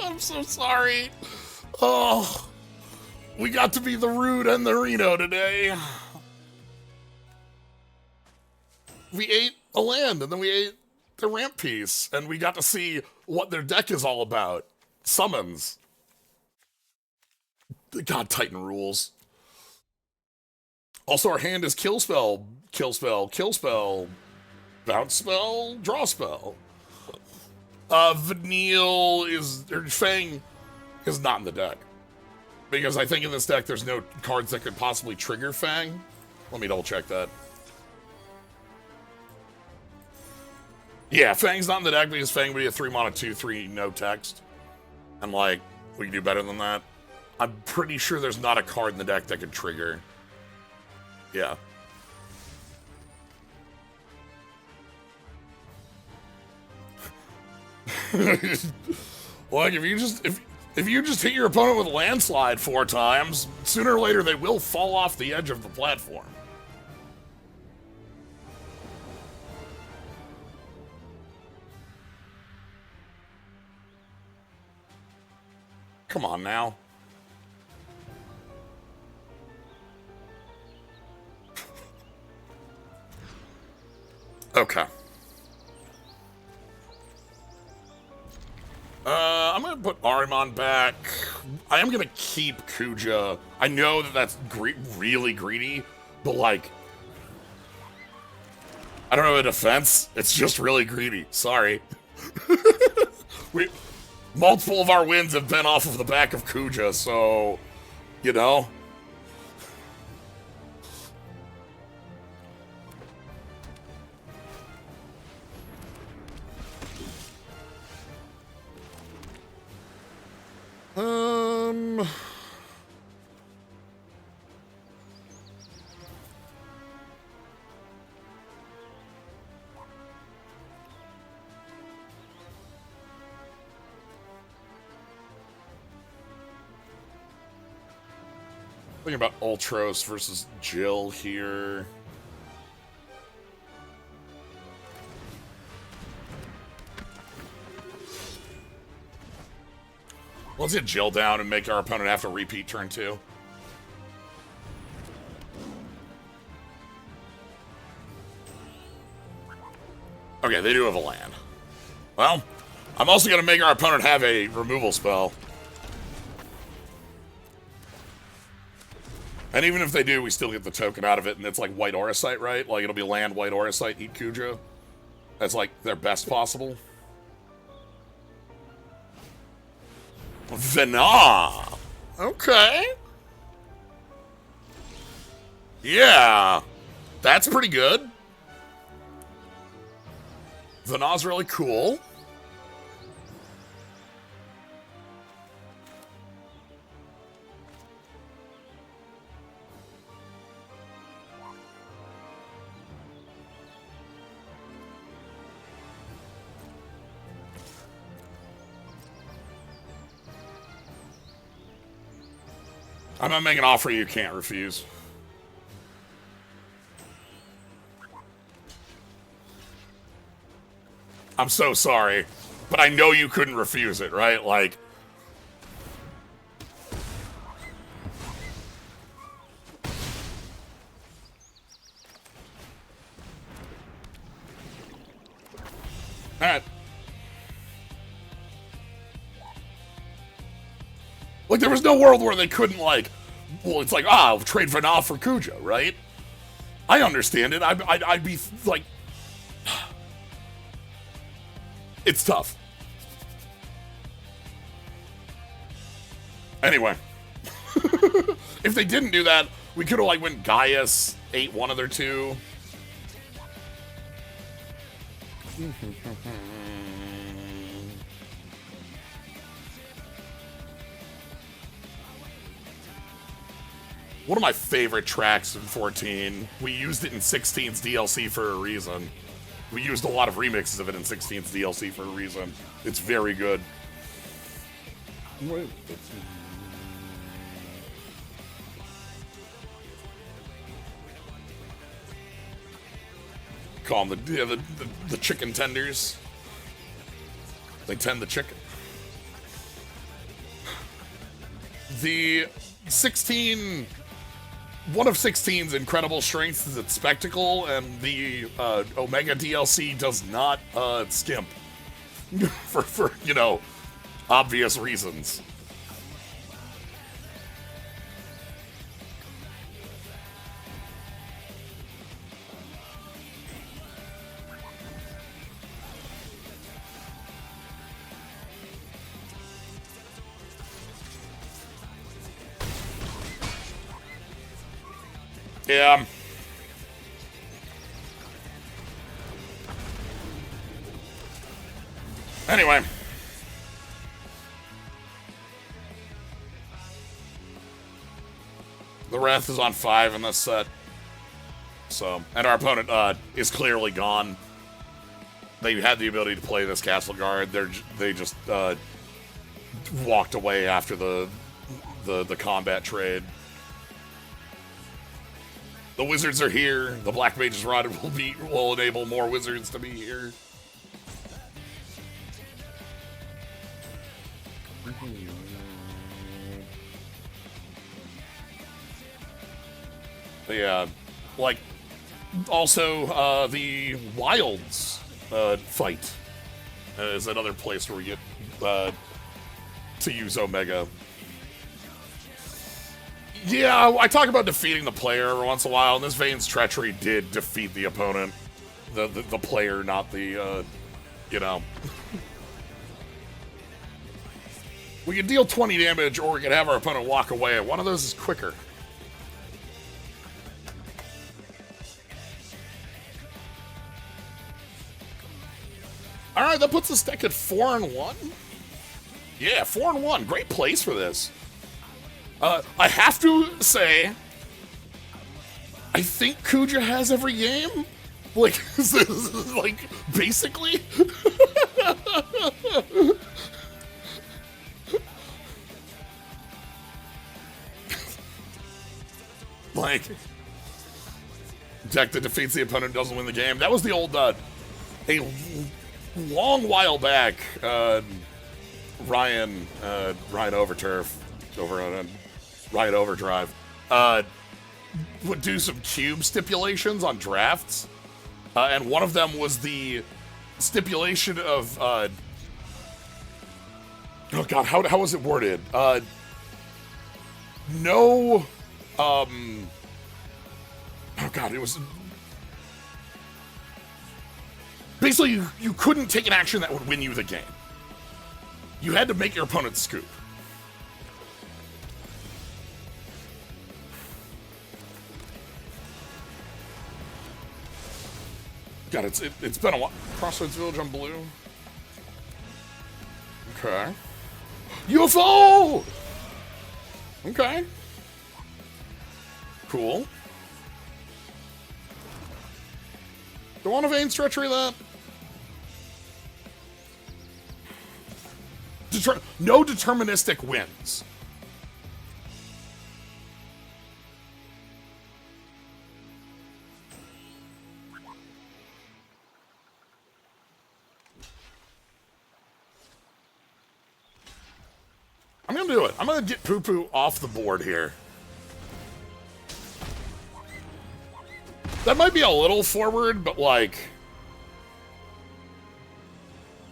I'm so sorry. Oh, we got to be the Rude and the Reno today. we ate a land, and then we ate the ramp piece, and we got to see what their deck is all about. Summons. God, Titan rules. Also, our hand is kill spell, kill spell, kill spell, bounce spell, draw spell. Vanille is, or Fang is not in the deck. Because I think in this deck there's no cards that could possibly trigger Fang. Let me double check that. Yeah, Fang's not in the deck because Fang would be a 3-mana 2/3 no text. And like, we can do better than that. I'm pretty sure there's not a card in the deck that could trigger. Yeah. Like, if you just hit your opponent with a landslide 4 times, sooner or later they will fall off the edge of the platform. Come on now. Okay. I'm gonna put Ahriman back. I am gonna keep Kuja. I know that that's really greedy, but like, I don't have a defense. It's just really greedy. Sorry. Multiple of our wins have been off of the back of Kuja, so, you know. Thinking about Ultros versus Jill here. Let's get Jill down and make our opponent have to repeat turn 2. Okay, they do have a land. Well, I'm also going to make our opponent have a removal spell. And even if they do, we still get the token out of it, and it's like White Auracite, right? Like, it'll be land, White Auracite, eat Kuja. That's like their best possible. Vena! Okay. Yeah. That's pretty good. Vena's really cool. I'm gonna make an offer you can't refuse. I'm so sorry, but I know you couldn't refuse it, right? Like, all right. Like, there was no world where they couldn't, like, well, it's like, I'll trade Vena for Kuja, right? I understand it. I'd be, like, it's tough. Anyway. If they didn't do that, we could have, like, went Gaius, ate one of their 2. One of my favorite tracks in 14. We used it in 16's DLC for a reason. We used a lot of remixes of it in 16's DLC for a reason. It's very good. Call them the chicken tenders. They tend the chicken. The 16 one of 16's incredible strengths is its spectacle, and the Omega DLC does not skimp for you know, obvious reasons. Yeah. Anyway. The Wrath is on 5 in this set. So, and our opponent is clearly gone. They had the ability to play this Castle Guard. They just walked away after the combat trade. The wizards are here. The Black Mage's Rod will enable more wizards to be here. Yeah, like also the Wilds fight is another place where we get to use Omega. Yeah, I talk about defeating the player every once in a while, and this Vane's Treachery did defeat the opponent. The player, not the, you know. We can deal 20 damage, or we can have our opponent walk away. One of those is quicker. Alright, that puts this deck at 4-1. Yeah, 4-1. Great place for this. I have to say, I think Kuja has every game. Like, like basically. Like, deck that defeats the opponent doesn't win the game. That was the old, a long while back, Ryan Overturf over on Riot Overdrive would do some cube stipulations on drafts, and one of them was the stipulation of oh god, how was it worded? No, oh god, it was basically you couldn't take an action that would win you the game. You had to make your opponent scoop. God, it's been a while. Crossroads Village on blue. Okay. UFO! Okay. Cool. Don't want to Vane's Treachery that. No deterministic wins. I'm gonna do it. I'm gonna get Poo-Poo off the board here. That might be a little forward, but like,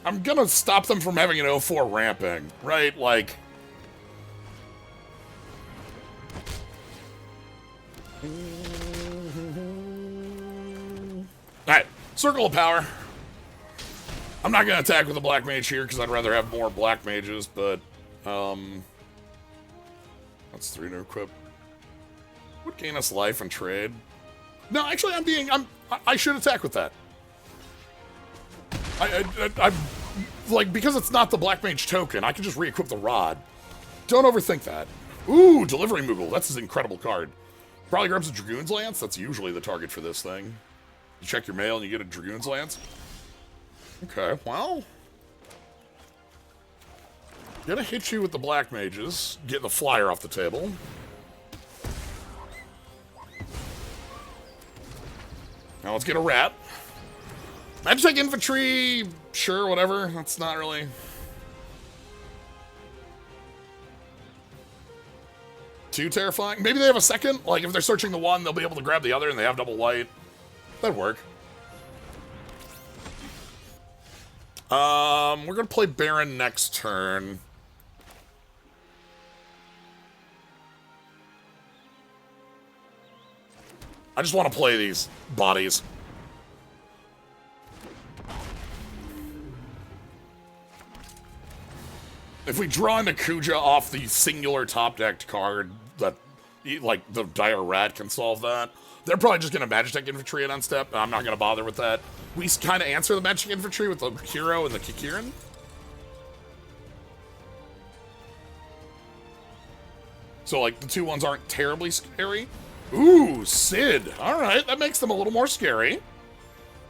I'm gonna stop them from having an 0-4 ramping, right? Like, alright, Circle of Power. I'm not gonna attack with a Black Mage here because I'd rather have more Black Mages, but that's 3 to equip. Would gain us life and trade. No, actually, I should attack with that. I'm like, because it's not the Black Mage token, I can just re-equip the Rod. Don't overthink that. Ooh, Delivery Moogle. That's an incredible card. Probably grabs a Dragoon's Lance. That's usually the target for this thing. You check your mail and you get a Dragoon's Lance. Okay, well, gonna hit you with the Black Mages. Get the flyer off the table. Now let's get a rat. Magic Infantry, sure, whatever. That's not really too terrifying. Maybe they have a second. Like, if they're searching the one, they'll be able to grab the other, and they have double white. That'd work. We're gonna play Baron next turn. I just want to play these bodies. If we draw into Kuja off the singular top-decked card, that, like, the Dire Rat can solve that. They're probably just going to Magic Infantry it on step, and I'm not going to bother with that. We kind of answer the Magic Infantry with the Hero and the Kikirin. So, like, the 2-1s aren't terribly scary. Ooh, Sid. All right, that makes them a little more scary.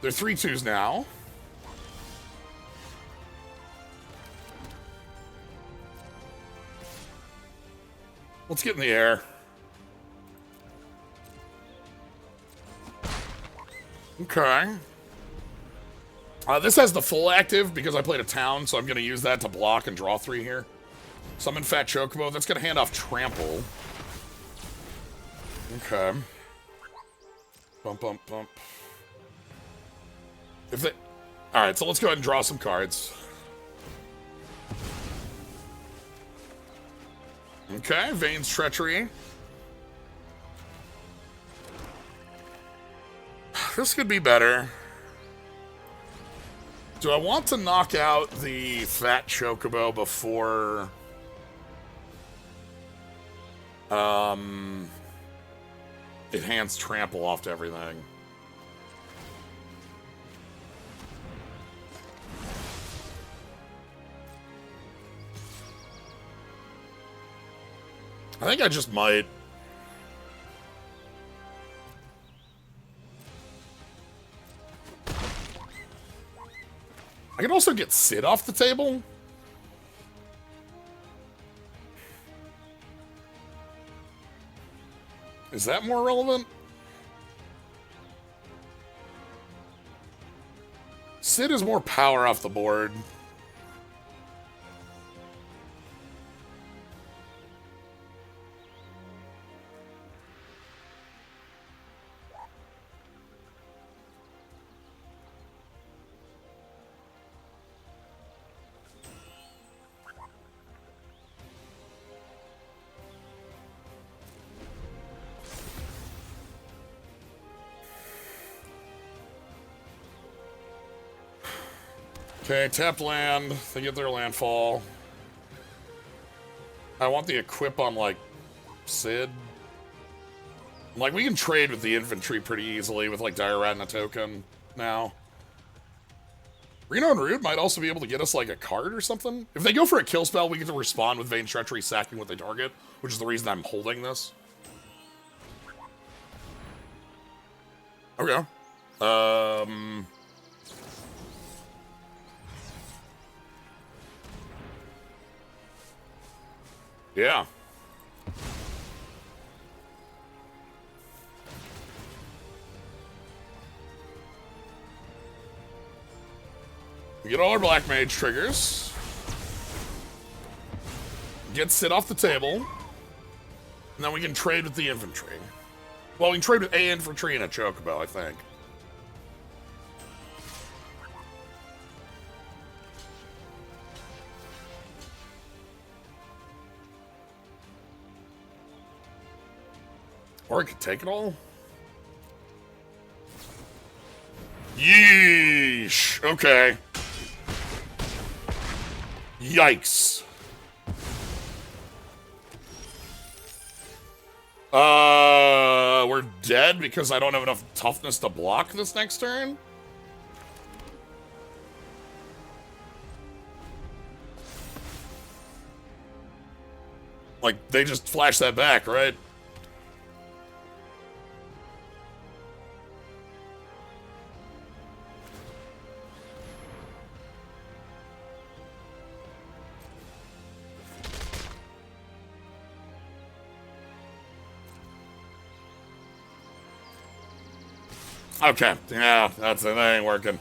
They're 3-2s now. Let's get in the air. Okay. This has the full active because I played a town, so I'm going to use that to block and draw 3 here. Summon Fat Chocobo. That's going to hand off Trample. Okay. Bump, bump, bump. If they... Alright, so let's go ahead and draw some cards. Okay, Vane's Treachery. This could be better. Do I want to knock out the Fat Chocobo before... it hands Trample off to everything? I think I just might. I can also get Sid off the table. Is that more relevant? Sid is more power off the board. Okay, tapped land. They get their landfall. I want the equip on, like, Sid. Like, we can trade with the infantry pretty easily with, like, Dire Rat and a token now. Reno and Rude might also be able to get us, like, a card or something. If they go for a kill spell, we get to respond with Vane's Treachery sacking what they target, which is the reason I'm holding this. Okay. Yeah. We get all our Black Mage triggers. Get Sid off the table. And then we can trade with the infantry. Well, we can trade with a infantry and a Chocobo, I think. Or I could take it all. Yeesh. Okay. Yikes. We're dead because I don't have enough toughness to block this next turn? Like, they just flash that back, right? Okay, yeah, that ain't working.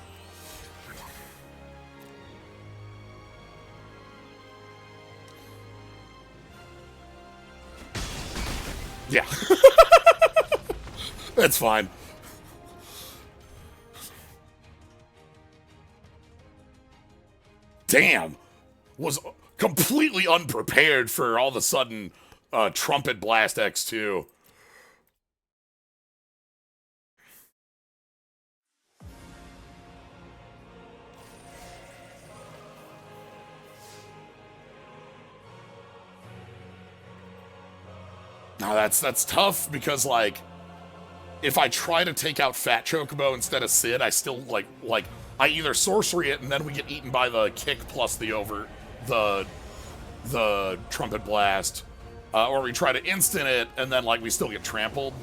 Yeah. That's fine. Damn. Was completely unprepared for all of a sudden Trumpet Blast X2. Now that's tough because like if I try to take out Fat Chocobo instead of Sid, I still like I either sorcery it and then we get eaten by the kick plus the Trumpet Blast, or we try to instant it and then like we still get trampled.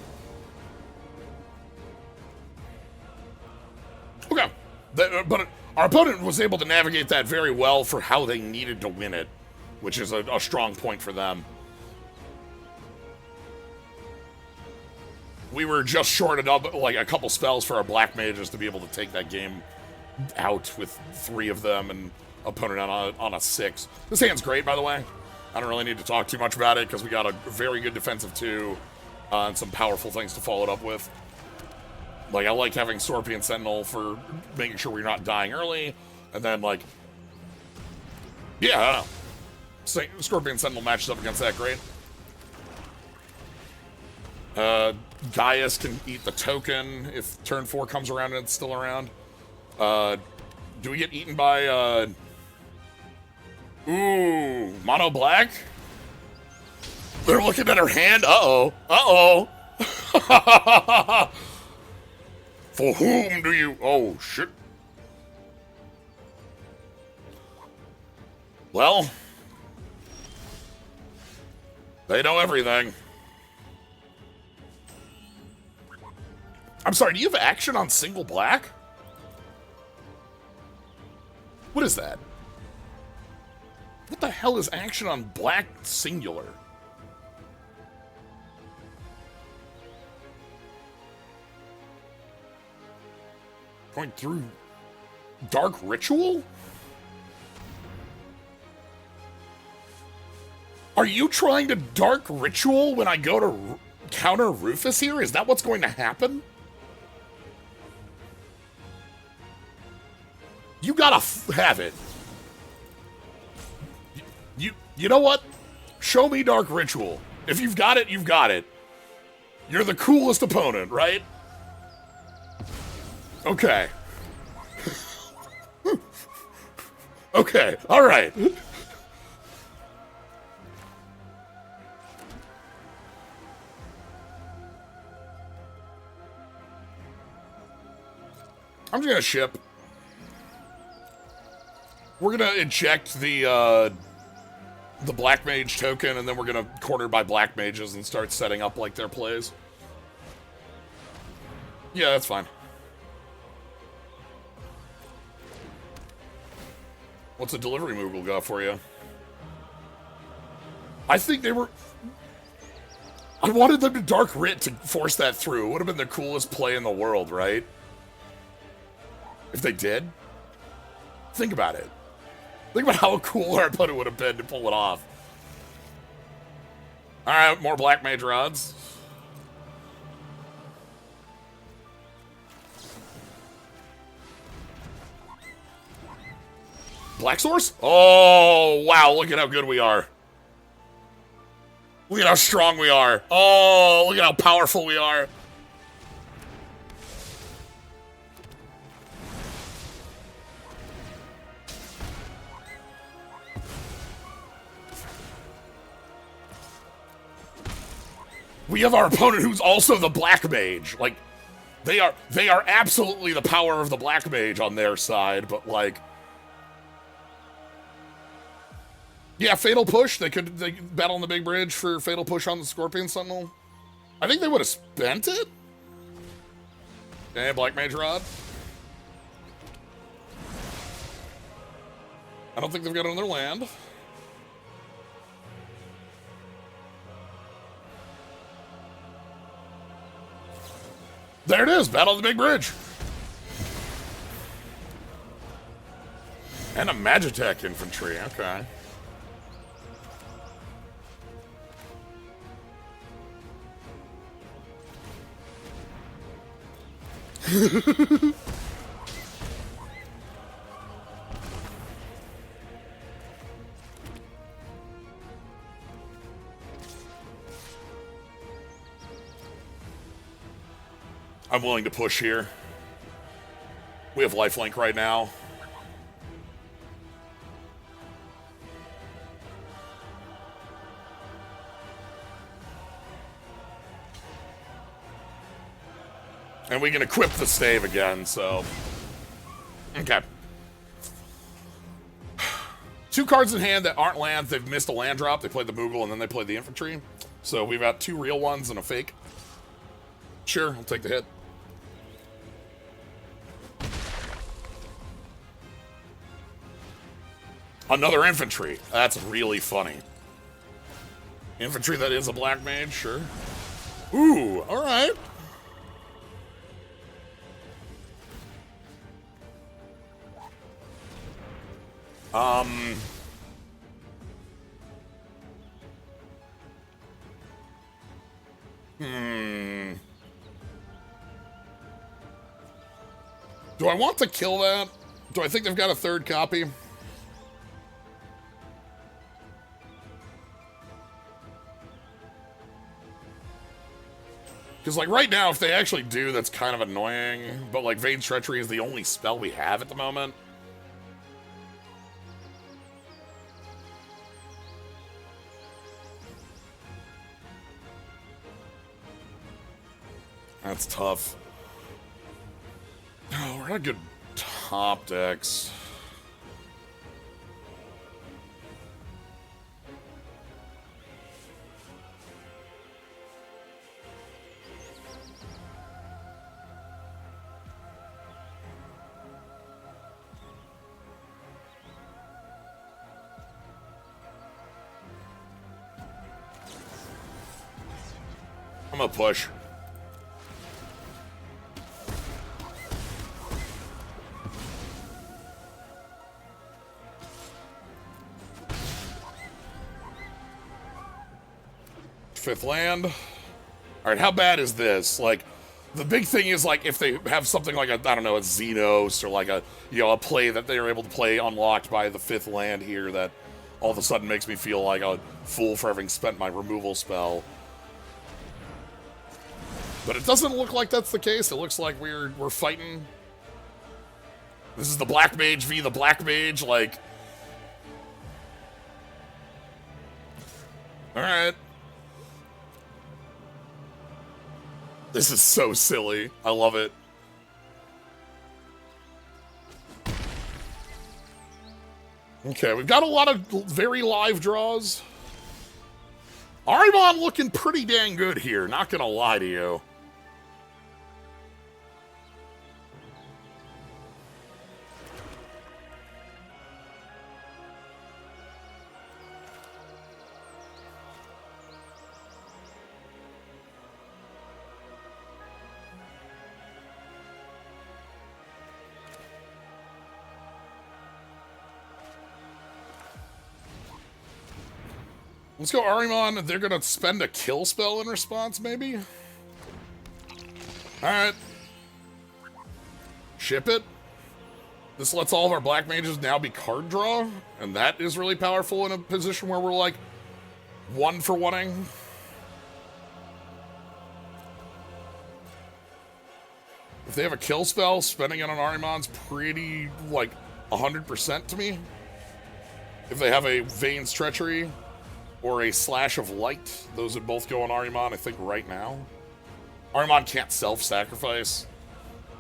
Okay, but our opponent was able to navigate that very well for how they needed to win it, which is a strong point for them. We were just short enough, like a couple spells for our black mages to be able to take that game out with 3 of them and opponent on a 6. This hand's great, by the way. I don't really need to talk too much about it because we got a very good defensive 2 and some powerful things to follow it up with. Like, I like having Scorpion Sentinel for making sure we're not dying early, and then, like, yeah, I don't know. Scorpion Sentinel matches up against that great. Gaius can eat the token if turn 4 comes around and it's still around. Do we get eaten by, ooh, Mono Black? They're looking at her hand. Uh-oh. Uh-oh. For whom do you... Oh, shit. Well, they know everything. I'm sorry, do you have action on single black? What is that? What the hell is action on black singular? Going through Dark Ritual? Are you trying to Dark Ritual when I go to counter Rufus here? Is that what's going to happen? You gotta have it. You know what? Show me Dark Ritual. If you've got it, you've got it. You're the coolest opponent, right? Okay. Okay, alright. I'm just gonna ship. We're gonna eject the Black Mage token, and then we're gonna corner by Black Mages and start setting up like their plays. Yeah, that's fine. What's a delivery move we'll go for you? I think they were... I wanted them to Dark Writ to force that through. It would have been the coolest play in the world, right? If they did. Think about it. Think about how cool our opponent would have been to pull it off. Alright, more Black Mage rods. Black Source? Oh, wow, look at how good we are. Look at how strong we are. Oh, look at how powerful we are. We have our opponent who's also the Black Mage. Like, they are absolutely the power of the Black Mage on their side, but like... Yeah, Fatal Push. They battle on the big bridge for Fatal Push on the Scorpion Sentinel. I think they would have spent it. Okay, Black Mage Rod. I don't think they've got another land. There it is, Battle of the Big Bridge. And a Magitech infantry, okay. I'm willing to push here. We have lifelink right now. And we can equip the stave again, so... Okay. 2 cards in hand that aren't lands. They've missed a land drop. They played the Moogle, and then they played the infantry. So we've got 2 real ones and a fake. Sure, I'll take the hit. Another infantry. That's really funny. Infantry that is a black mage, sure. Ooh, alright. Do I want to kill that? Do I think they've got a 3rd copy? Because, like, right now, if they actually do, that's kind of annoying. But, like, Vane's Treachery is the only spell we have at the moment. That's tough. Oh, we're not good top decks. I'm gonna push. Fifth land. All right, how bad is this? Like, the big thing is, like, if they have something like a, I don't know, a Xenos or like a, you know, a play that they are able to play unlocked by the 5th land here that all of a sudden makes me feel like a fool for having spent my removal spell. But it doesn't look like that's the case. It looks like we're fighting. This is the Black Mage v. the Black Mage, like. Alright. This is so silly. I love it. Okay, we've got a lot of very live draws. Arimon looking pretty dang good here, not gonna lie to you. Let's go Arimon. They're gonna spend a kill spell in response, maybe? Alright. Ship it. This lets all of our black mages now be card draw, and that is really powerful in a position where we're like 1-for-1-ing. If they have a kill spell, spending it on Arimon's pretty, like, 100% to me. If they have a Vane's Treachery or a Slash of Light, those would both go on Arimon, I think, right now. Arimon can't self-sacrifice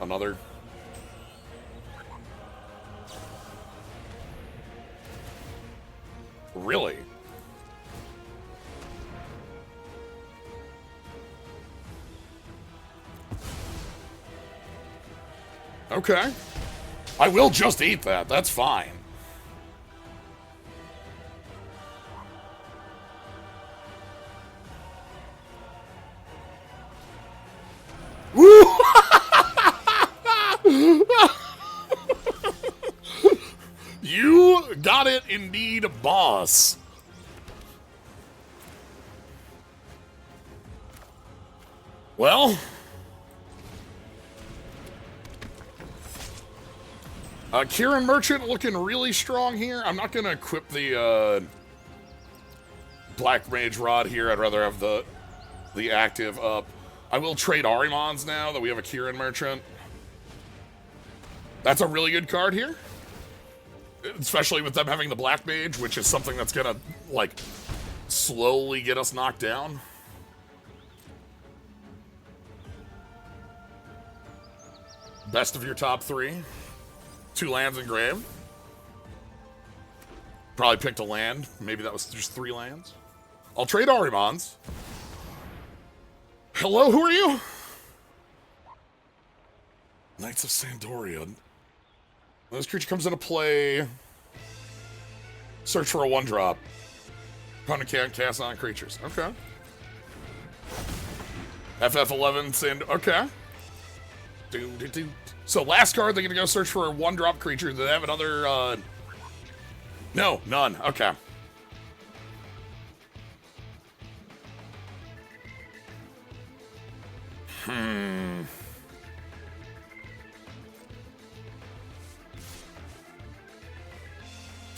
another. Really? Okay. I will just eat that. That's fine. Woo! You got it indeed, boss. Kieran Merchant looking really strong here. I'm not going to equip the Black Mage Rod here. I'd rather have the active up. I will trade Arimons now that we have a Kieran Merchant. That's a really good card here. Especially with them having the Black Mage, which is something that's going to, like, slowly get us knocked down. Best of your top 3. 2 lands engraved. Probably picked a land. Maybe that was just 3 lands. I'll trade Arimons. Hello, who are you? Knights of Sandoria. When this creature comes into play, search for a 1-drop. Opponent can't cast on creatures. Okay. FF11 Sand. Okay. So last card, they're gonna go search for a 1-drop creature. Do they have another? No, none. Okay.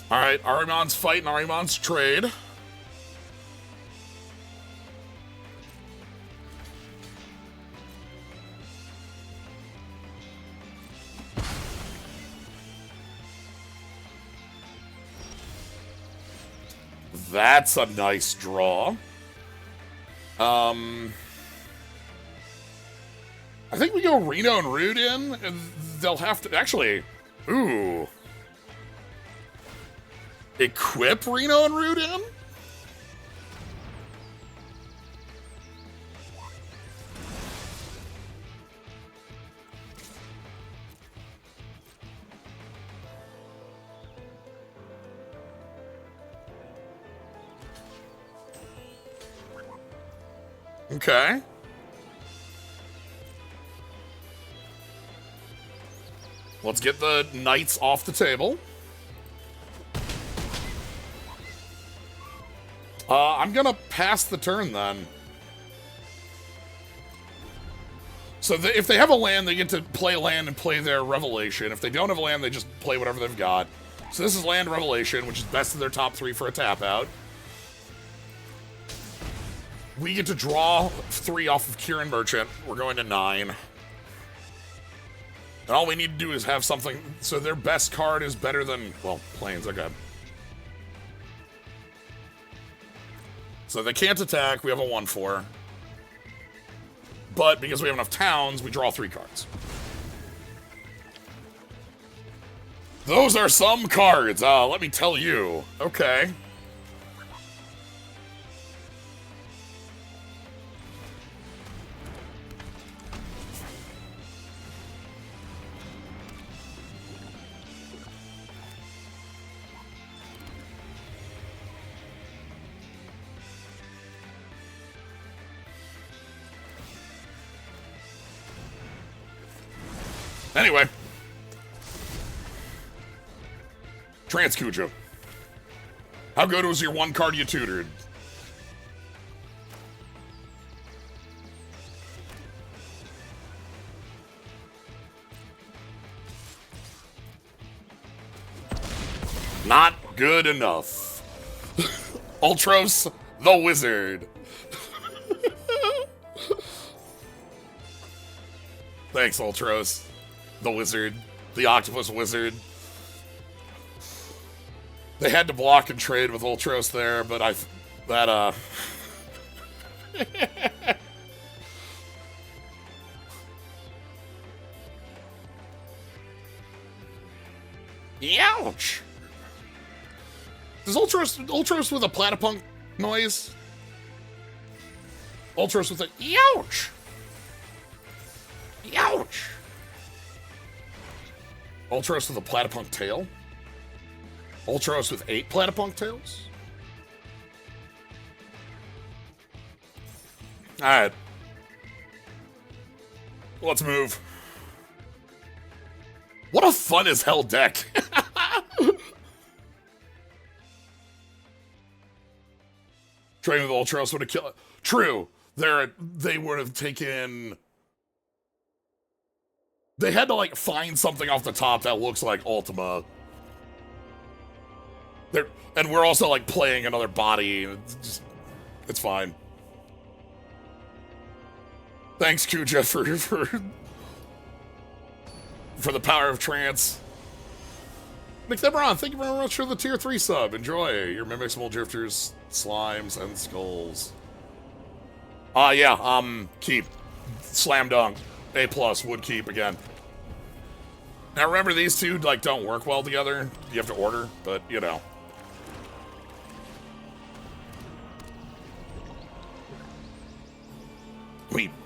All right, Arimon's fight and Arimon's trade. That's a nice draw. I think we go Reno and Root in, and they'll have to actually. Ooh. Equip Reno and Root in? Okay. Let's get the knights off the table. I'm gonna pass the turn then. So if they have a land, they get to play land and play their Revelation. If they don't have a land, they just play whatever they've got. So this is land Revelation, which is best of their top 3 for a tap out. We get to draw 3 off of Kieran Merchant. We're going to 9. And all we need to do is have something. So their best card is better than, well, Plains, okay. So they can't attack, we have a 1/4. But because we have enough towns, we draw 3 cards. Those are some cards, let me tell you. Okay. Anyway. Trans Kuja. How good was your 1 card you tutored? Not good enough. Ultros the Wizard. Thanks, Ultros. The Wizard. The Octopus Wizard. They had to block and trade with Ultros there, but Ouch! Does Ultros with a platypunk noise? Ultros with a ouch! Ouch! Ultros with a platypunk tail? Ultros with 8 platypunk tails? Alright. Let's move. What a fun as hell deck. Trading with Ultros would have killed. True. They would have taken They had to, like, find something off the top that looks like Ultima. And we're also, like, playing another body. It's fine. Thanks, Kuja, for the power of trance. Nick Thebron, thank you very much for the tier 3 sub. Enjoy your Mimicsable Drifters, Slimes, and Skulls. Yeah, keep. Slam dunk. A+, would keep again. Now remember, these two, like, don't work well together. You have to order, but, you know.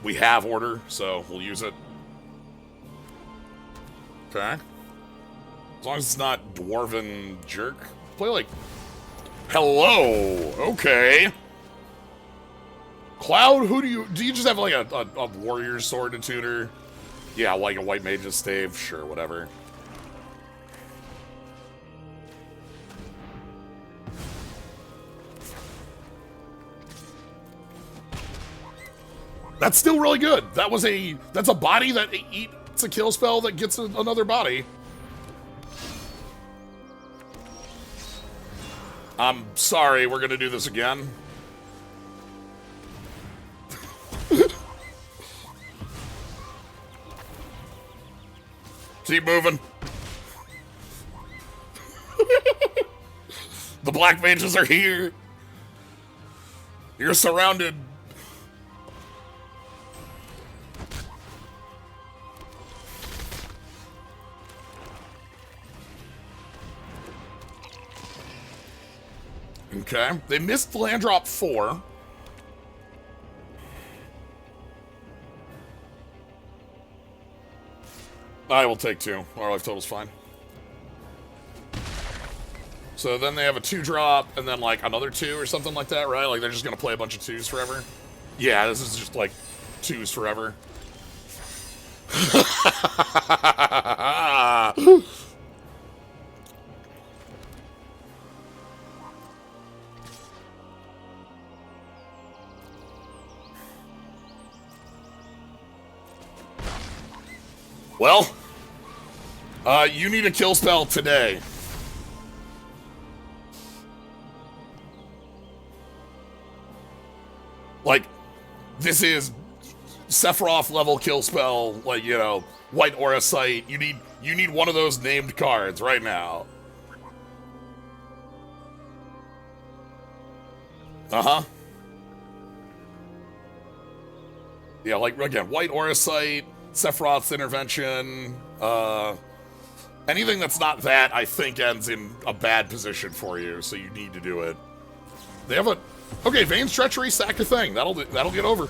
We have order, so we'll use it. Okay. As long as it's not Dwarven Jerk. Play like... Hello! Okay. Cloud, who do you just have like a warrior sword to tutor? Yeah, like a white mage's stave, sure, whatever. That's still really good. That's a body that eats a kill spell that gets another body. I'm sorry, we're gonna do this again. Keep moving. The black mages are here. You're surrounded. Okay. They missed land drop 4. I will take 2. Our life total's fine. So then they have a 2-drop, and then like another 2 or something like that, right? Like they're just gonna play a bunch of 2s forever? Yeah, this is just like 2s forever. Well, you need a kill spell today. Like, this is Sephiroth level kill spell, like, you know, White Aura Sight. You need one of those named cards right now. Uh-huh. Yeah, like, again, White Aura Sight, Sephiroth's Intervention, anything that's not that, I think, ends in a bad position for you, so you need to do it. They have a... Okay, Vane's Treachery, sack a thing. That'll get over.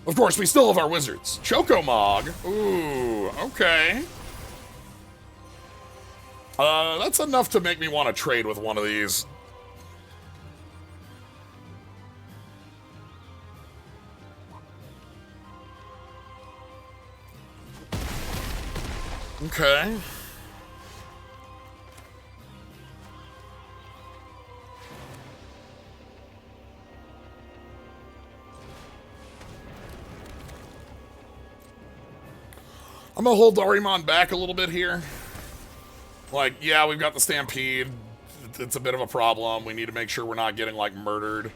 Of course, we still have our wizards. Chocomog. Ooh, okay. That's enough to make me want to trade with one of these. Okay. I'm gonna hold Darimon back a little bit here. Like, yeah, we've got the Stampede. It's a bit of a problem. We need to make sure we're not getting, like, murdered.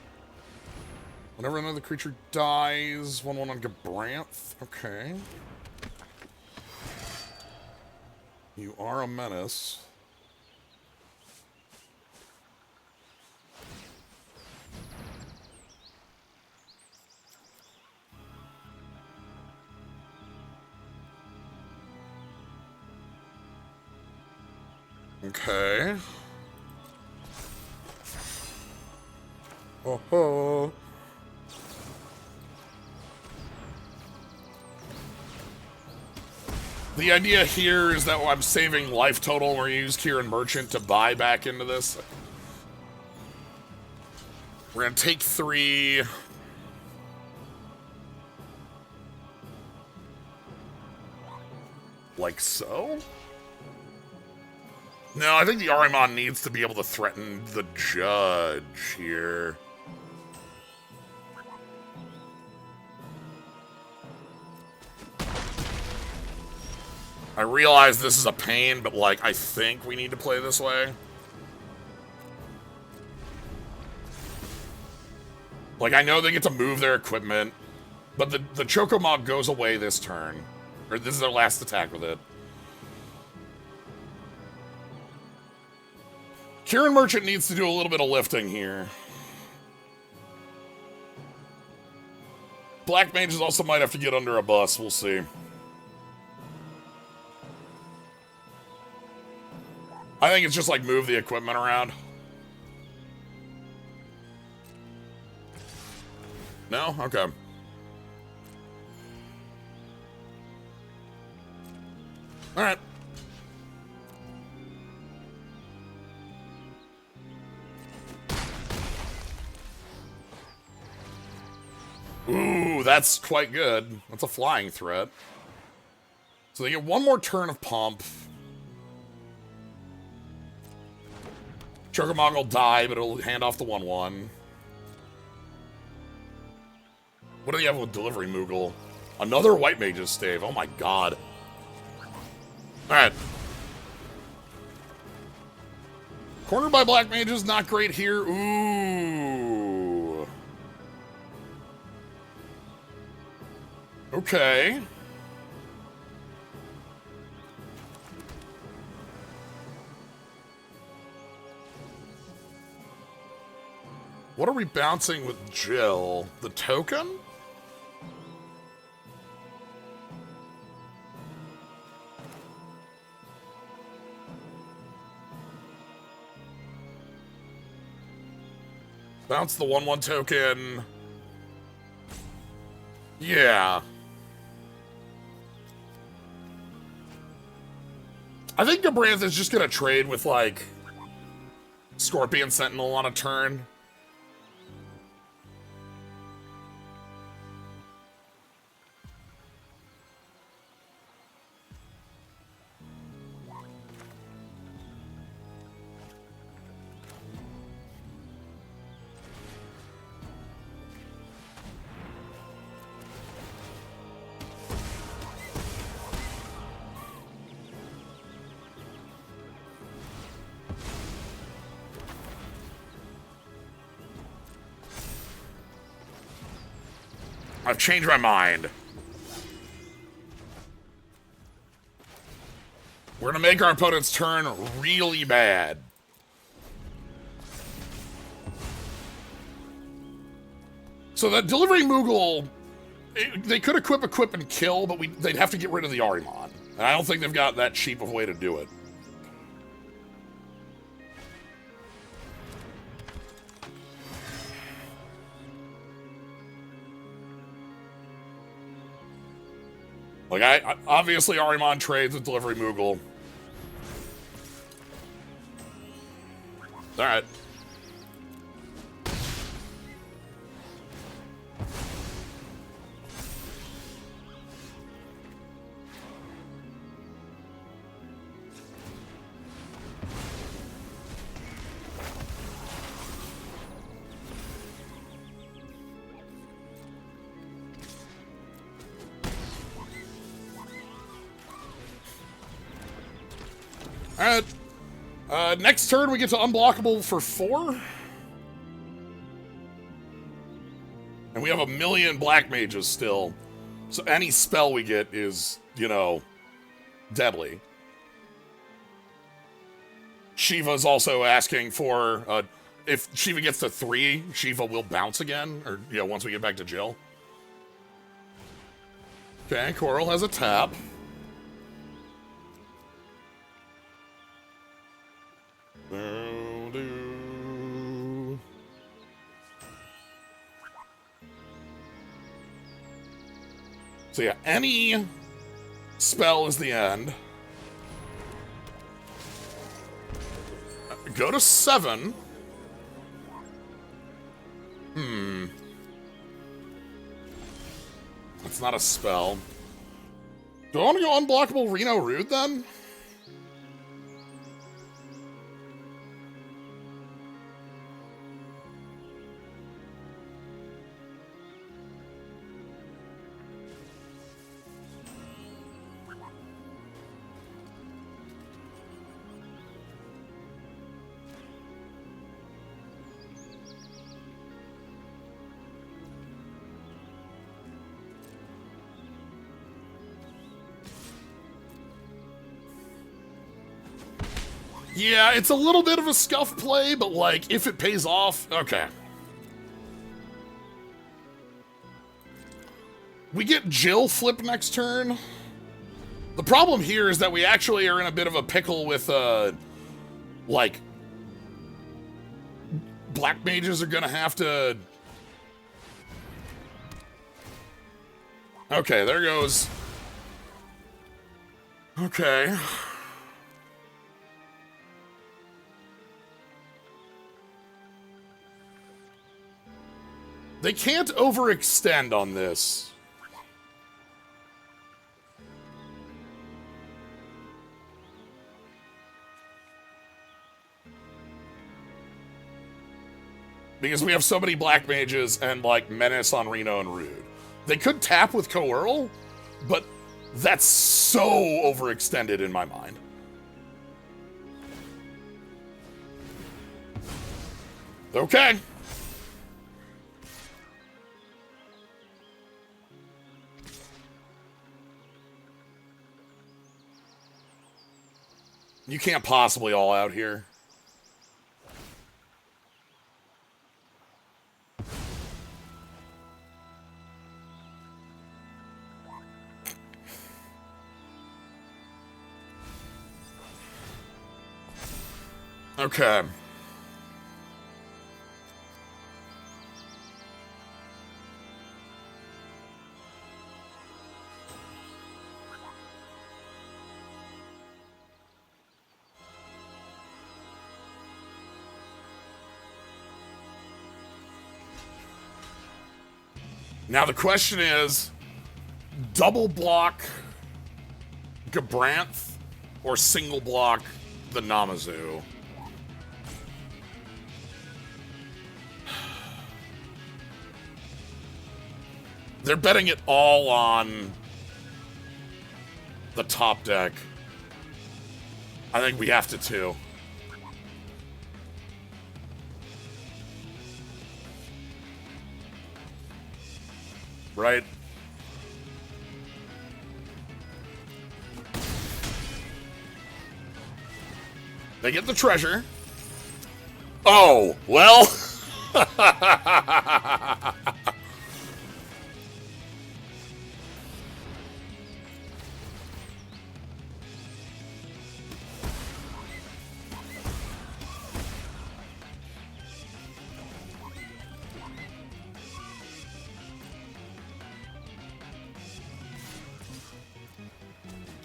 Whenever another creature dies, 1/1 on Gabranth. Okay. You are a menace. Okay. Oh ho. The idea here is that I'm saving life total. We're gonna use Kieran Merchant to buy back into this. We're gonna take 3. Like so? No, I think the Arimon needs to be able to threaten the judge here. I realize this is a pain, but, like, I think we need to play this way. Like, I know they get to move their equipment, but the Chocomog goes away this turn. Or this is their last attack with it. Kieran Merchant needs to do a little bit of lifting here. Black Mages also might have to get under a bus. We'll see. I think it's just like move the equipment around. No? Okay. Alright. Ooh, that's quite good. That's a flying threat. So they get one more turn of pump. Chocomog will die, but it'll hand off the 1/1. What do they have with Delivery Moogle? Another White Mage's Stave. Oh my god. Alright. Cornered by Black Mages, not great here. Ooh. Okay. What are we bouncing with Jill? The token? Bounce the 1/1 token. Yeah. I think Gabrantha is just gonna trade with, like, Scorpion Sentinel on a turn. I've changed my mind. We're gonna make our opponent's turn really bad. So that Delivery Moogle, they could equip, and kill, but they'd have to get rid of the Arimon. And I don't think they've got that cheap of a way to do it. Like, obviously Arimon trades with Delivery Moogle. Alright. Alright. Next turn we get to unblockable for 4. And we have 1,000,000 Black Mages still. So any spell we get is, you know, deadly. Shiva's also asking for, if Shiva gets to 3, Shiva will bounce again. Or, you know, once we get back to Jill. Okay, Coral has a tap. So yeah, any spell is the end. Go to 7. That's not a spell. Do I want to go unblockable Reno Rude then? Yeah, it's a little bit of a scuff play, but like, if it pays off, okay. We get Jill flip next turn. The problem here is that we actually are in a bit of a pickle with, like, black mages are gonna have to... Okay, there goes. Okay. They can't overextend on this. Because we have so many black mages and, like, Menace on Reno and Rude. They could tap with Coeurl, but that's so overextended in my mind. Okay. You can't possibly all out here. Okay. Now the question is, double block Gabranth or single block the Namazu? They're betting it all on the top deck. I think we have to too. Right? They get the treasure. Oh, well.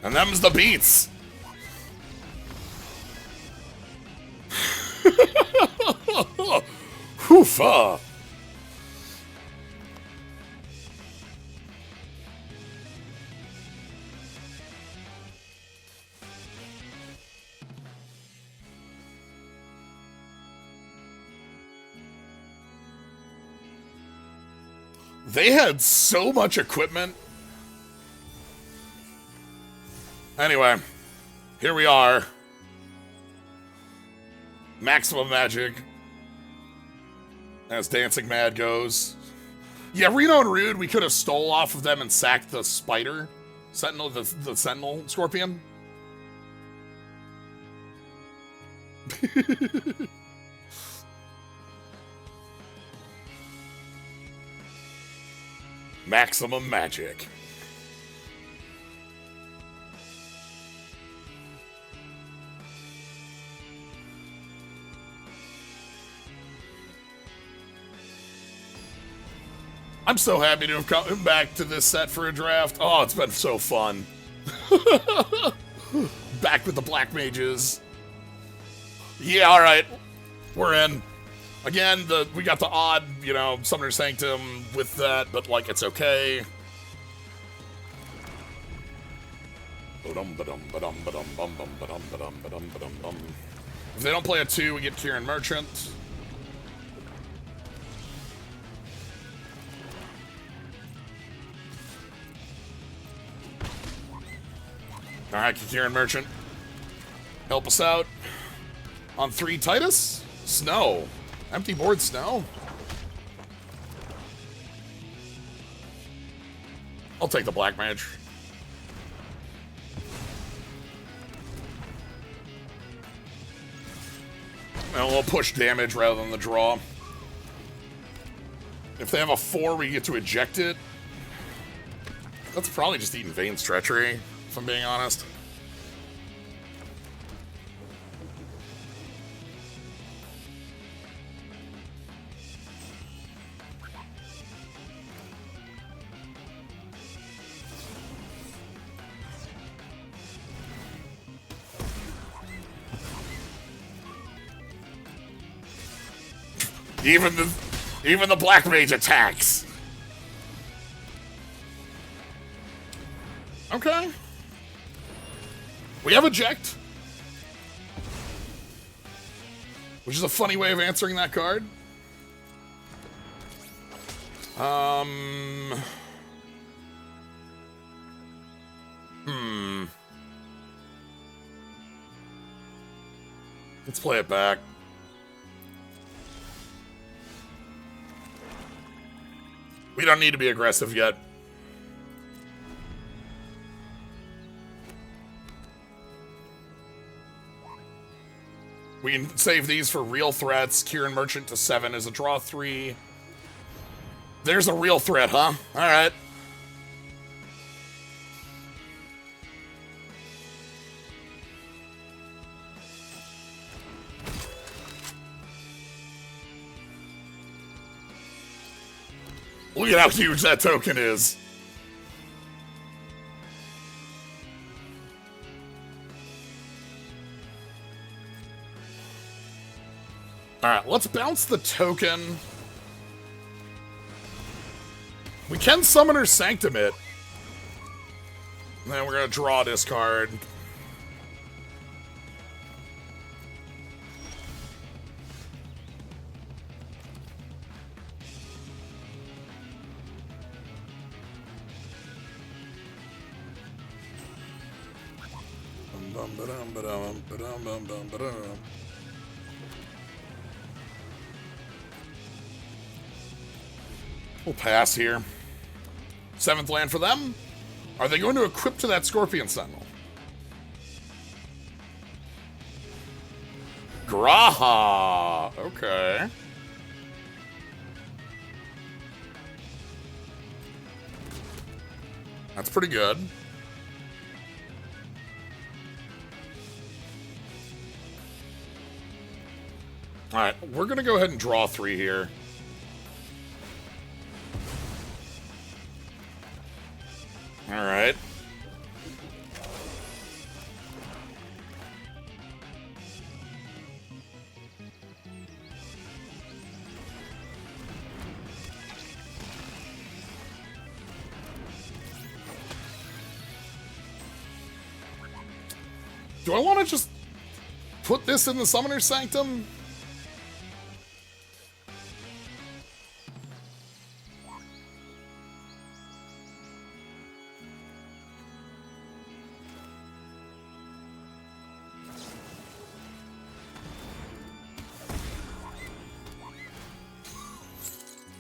And them's the beats. Hoofa. They had so much equipment. Anyway, here we are. Maximum magic. As Dancing Mad goes. Yeah, Reno and Rude, we could have stole off of them and sacked the spider. Sentinel, the Sentinel Scorpion. Maximum magic. I'm so happy to have come back to this set for a draft. Oh, it's been so fun. Back with the Black Mages. Yeah, all right. We're in. Again, we got the odd, you know, Summoner Sanctum with that, but, like, it's okay. If they don't play a 2, we get Kieran Merchant. Alright, Kieran Merchant. Help us out. On 3, Titus? Snow. Empty board Snow? I'll take the Black Mage. And we'll push damage rather than the draw. If they have a 4, we get to eject it. That's probably just eating Vane's Treachery, if I'm being honest. Even the Black Mage attacks. Okay. We have eject. Which is a funny way of answering that card. Let's play it back. We don't need to be aggressive yet. We can save these for real threats. Kieran Merchant to 7 is a draw 3. There's a real threat, huh? Alright. Look at how huge that token is. Alright, let's bounce the token. We can Summoner's Sanctum it. And then we're gonna draw this card. We'll pass here. 7th land for them. Are they going to equip to that Scorpion Sentinel? Graha. Okay. That's pretty good. Alright, we're going to go ahead and draw 3 here. Alright. Do I want to just put this in the Summoner's Sanctum?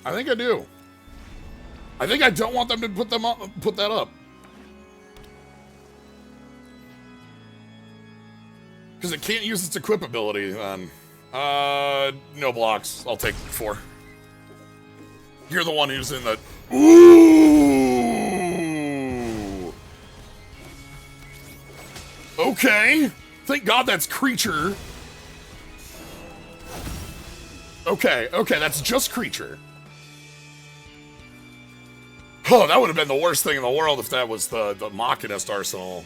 I think I do. I think I don't want them to put that up. Because it can't use its equip ability, then. No blocks. I'll take 4. You're the one who's in the... Ooh! Okay. Thank God that's creature. Okay, that's just creature. Oh, that would have been the worst thing in the world if that was the Machinist arsenal.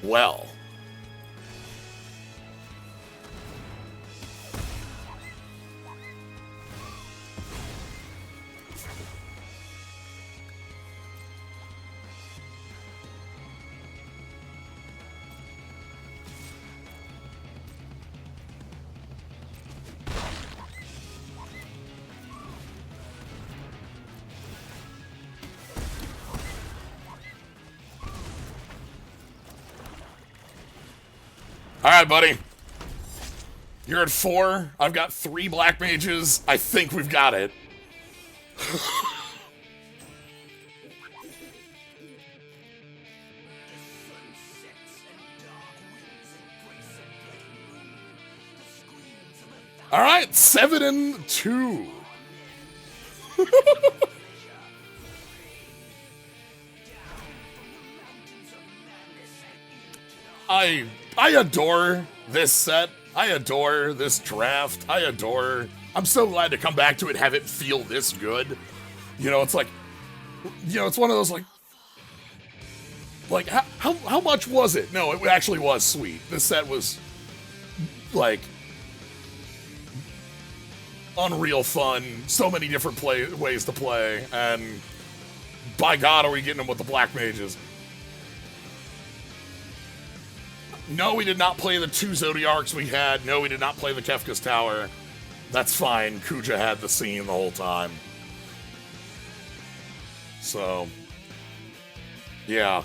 Well. All right, buddy. You're at 4. I've got 3 Black Mages. I think we've got it. All right, 7-2. I adore this set. I adore this draft. I'm so glad to come back to it, have it feel this good. You know, it's like, you know, it's one of those like how much was it? No, it actually was sweet. This set was like unreal fun. So many different ways to play, and by God, are we getting them with the black mages? No, we did not play the 2 Zodiarchs we had. No, we did not play the Kefka's Tower. That's fine. Kuja had the scene the whole time. So, yeah.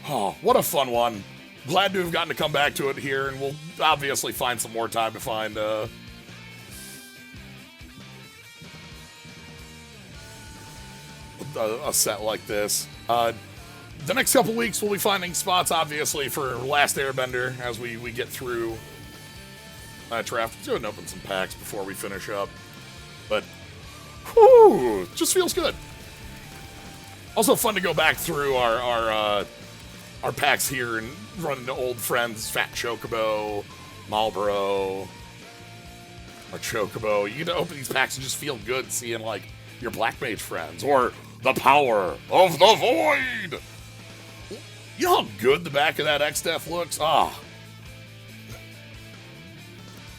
Oh, what a fun one. Glad to have gotten to come back to it here, and we'll obviously find some more time to find a set like this. The next couple weeks, we'll be finding spots, obviously, for Last Airbender as we get through that draft. Let's go ahead and open some packs before we finish up. But, whew, just feels good. Also fun to go back through our packs here and run into old friends, Fat Chocobo, Marlboro, or Chocobo. You get to open these packs and just feel good seeing, like, your Black Mage friends, or the power of the Void! You know how good the back of that X-Def looks? Ah.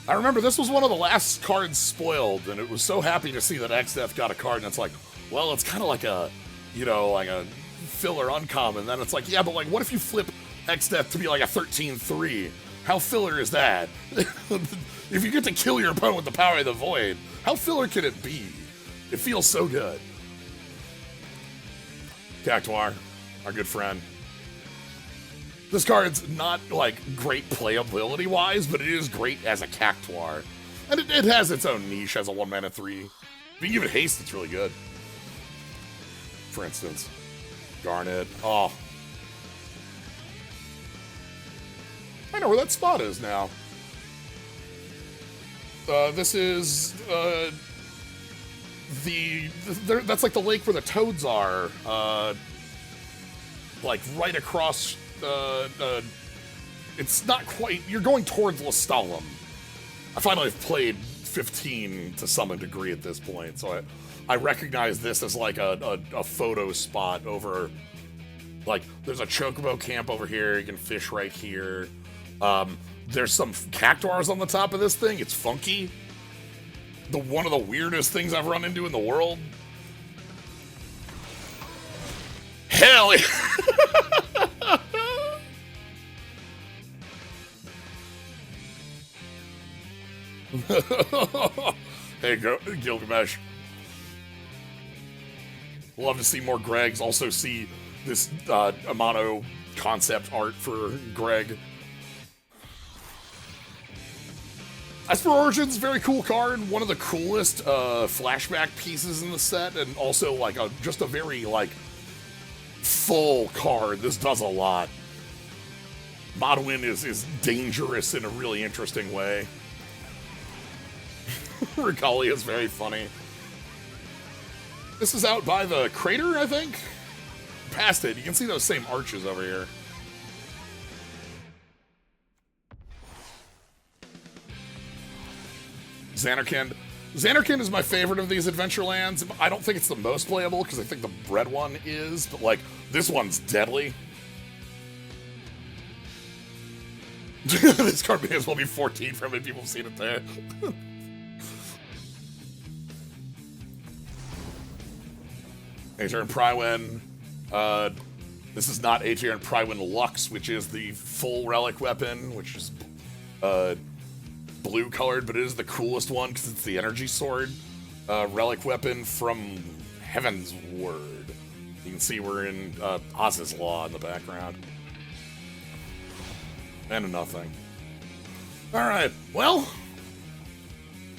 I remember this was one of the last cards spoiled, and it was so happy to see that X-Def got a card, and it's like, well, it's kind of like a, you know, like a filler uncommon. Then it's like, yeah, but like, what if you flip X-Def to be like a 13-3? How filler is that? If you get to kill your opponent with the power of the Void, how filler can it be? It feels so good. Cactuar, our good friend. This card's not, like, great playability-wise, but it is great as a Cactuar. And it has its own niche as a 1-mana 3. If you give it haste, it's really good. For instance. Garnet. Oh. I know where that spot is now. This is, that's like the lake where the toads are. Like, right across... it's not quite... You're going towards Lestalem. I finally have played 15 to some degree at this point, so I recognize this as like a photo spot over... Like, there's a Chocobo camp over here, you can fish right here. There's some Cactuars on the top of this thing, it's funky. One of the weirdest things I've run into in the world. Hell yeah! Hey, Gilgamesh. Love to see more Gregs. Also see this Amano concept art for Greg. Esper Origins, very cool card. One of the coolest flashback pieces in the set, and also like just a very like full card. This does a lot. Modwin is dangerous in a really interesting way. Regalia is very funny. This is out by the crater, I think? Past it. You can see those same arches over here. Xanarkand. Xanarkand is my favorite of these Adventurelands. I don't think it's the most playable, because I think the red one is, but like, this one's deadly. This card may as well be 14 for how many people have seen it there. Aether Prywin. This is not Aether Prywin Lux, which is the full relic weapon, which is blue colored, but it is the coolest one because it's the energy sword relic weapon from Heaven's Word. You can see we're in Oz's Law in the background. And a nothing. Alright, well,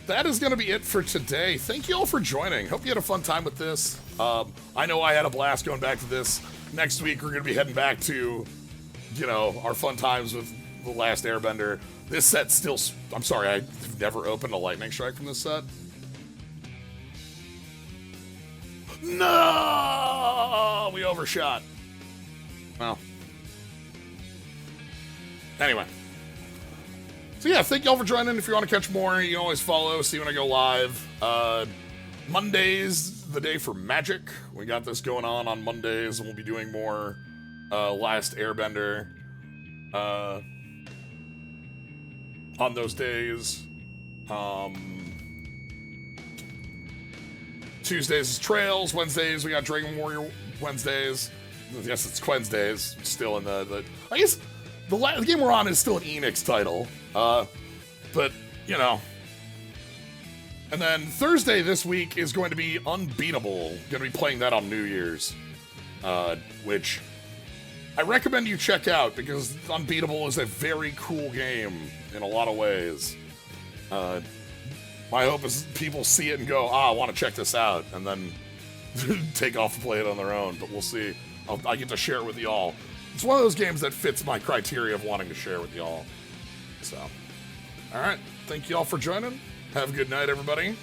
that is going to be it for today. Thank you all for joining. Hope you had a fun time with this. I know I had a blast going back to this. Next week, we're going to be heading back to, you know, our fun times with The Last Airbender. This set's still... I'm sorry, I've never opened a lightning strike from this set. No! We overshot. Well. Anyway. So yeah, thank y'all for joining. If you want to catch more, you can always follow, see when I go live. Monday's the day for Magic. We got this going on Mondays, and we'll be doing more Last Airbender on those days. Tuesdays is Trails. Wednesdays we got Dragon Warrior Wednesdays. Yes, it's Wednesdays. Still in the I guess the game we're on is still an Enix title. But you know. And then Thursday this week is going to be Unbeatable. Going to be playing that on New Year's, which I recommend you check out because Unbeatable is a very cool game in a lot of ways. My hope is people see it and go, I want to check this out, and then take off and play it on their own, but we'll see. I get to share it with y'all. It's one of those games that fits my criteria of wanting to share with y'all. So, alright, thank y'all for joining. Have a good night, everybody.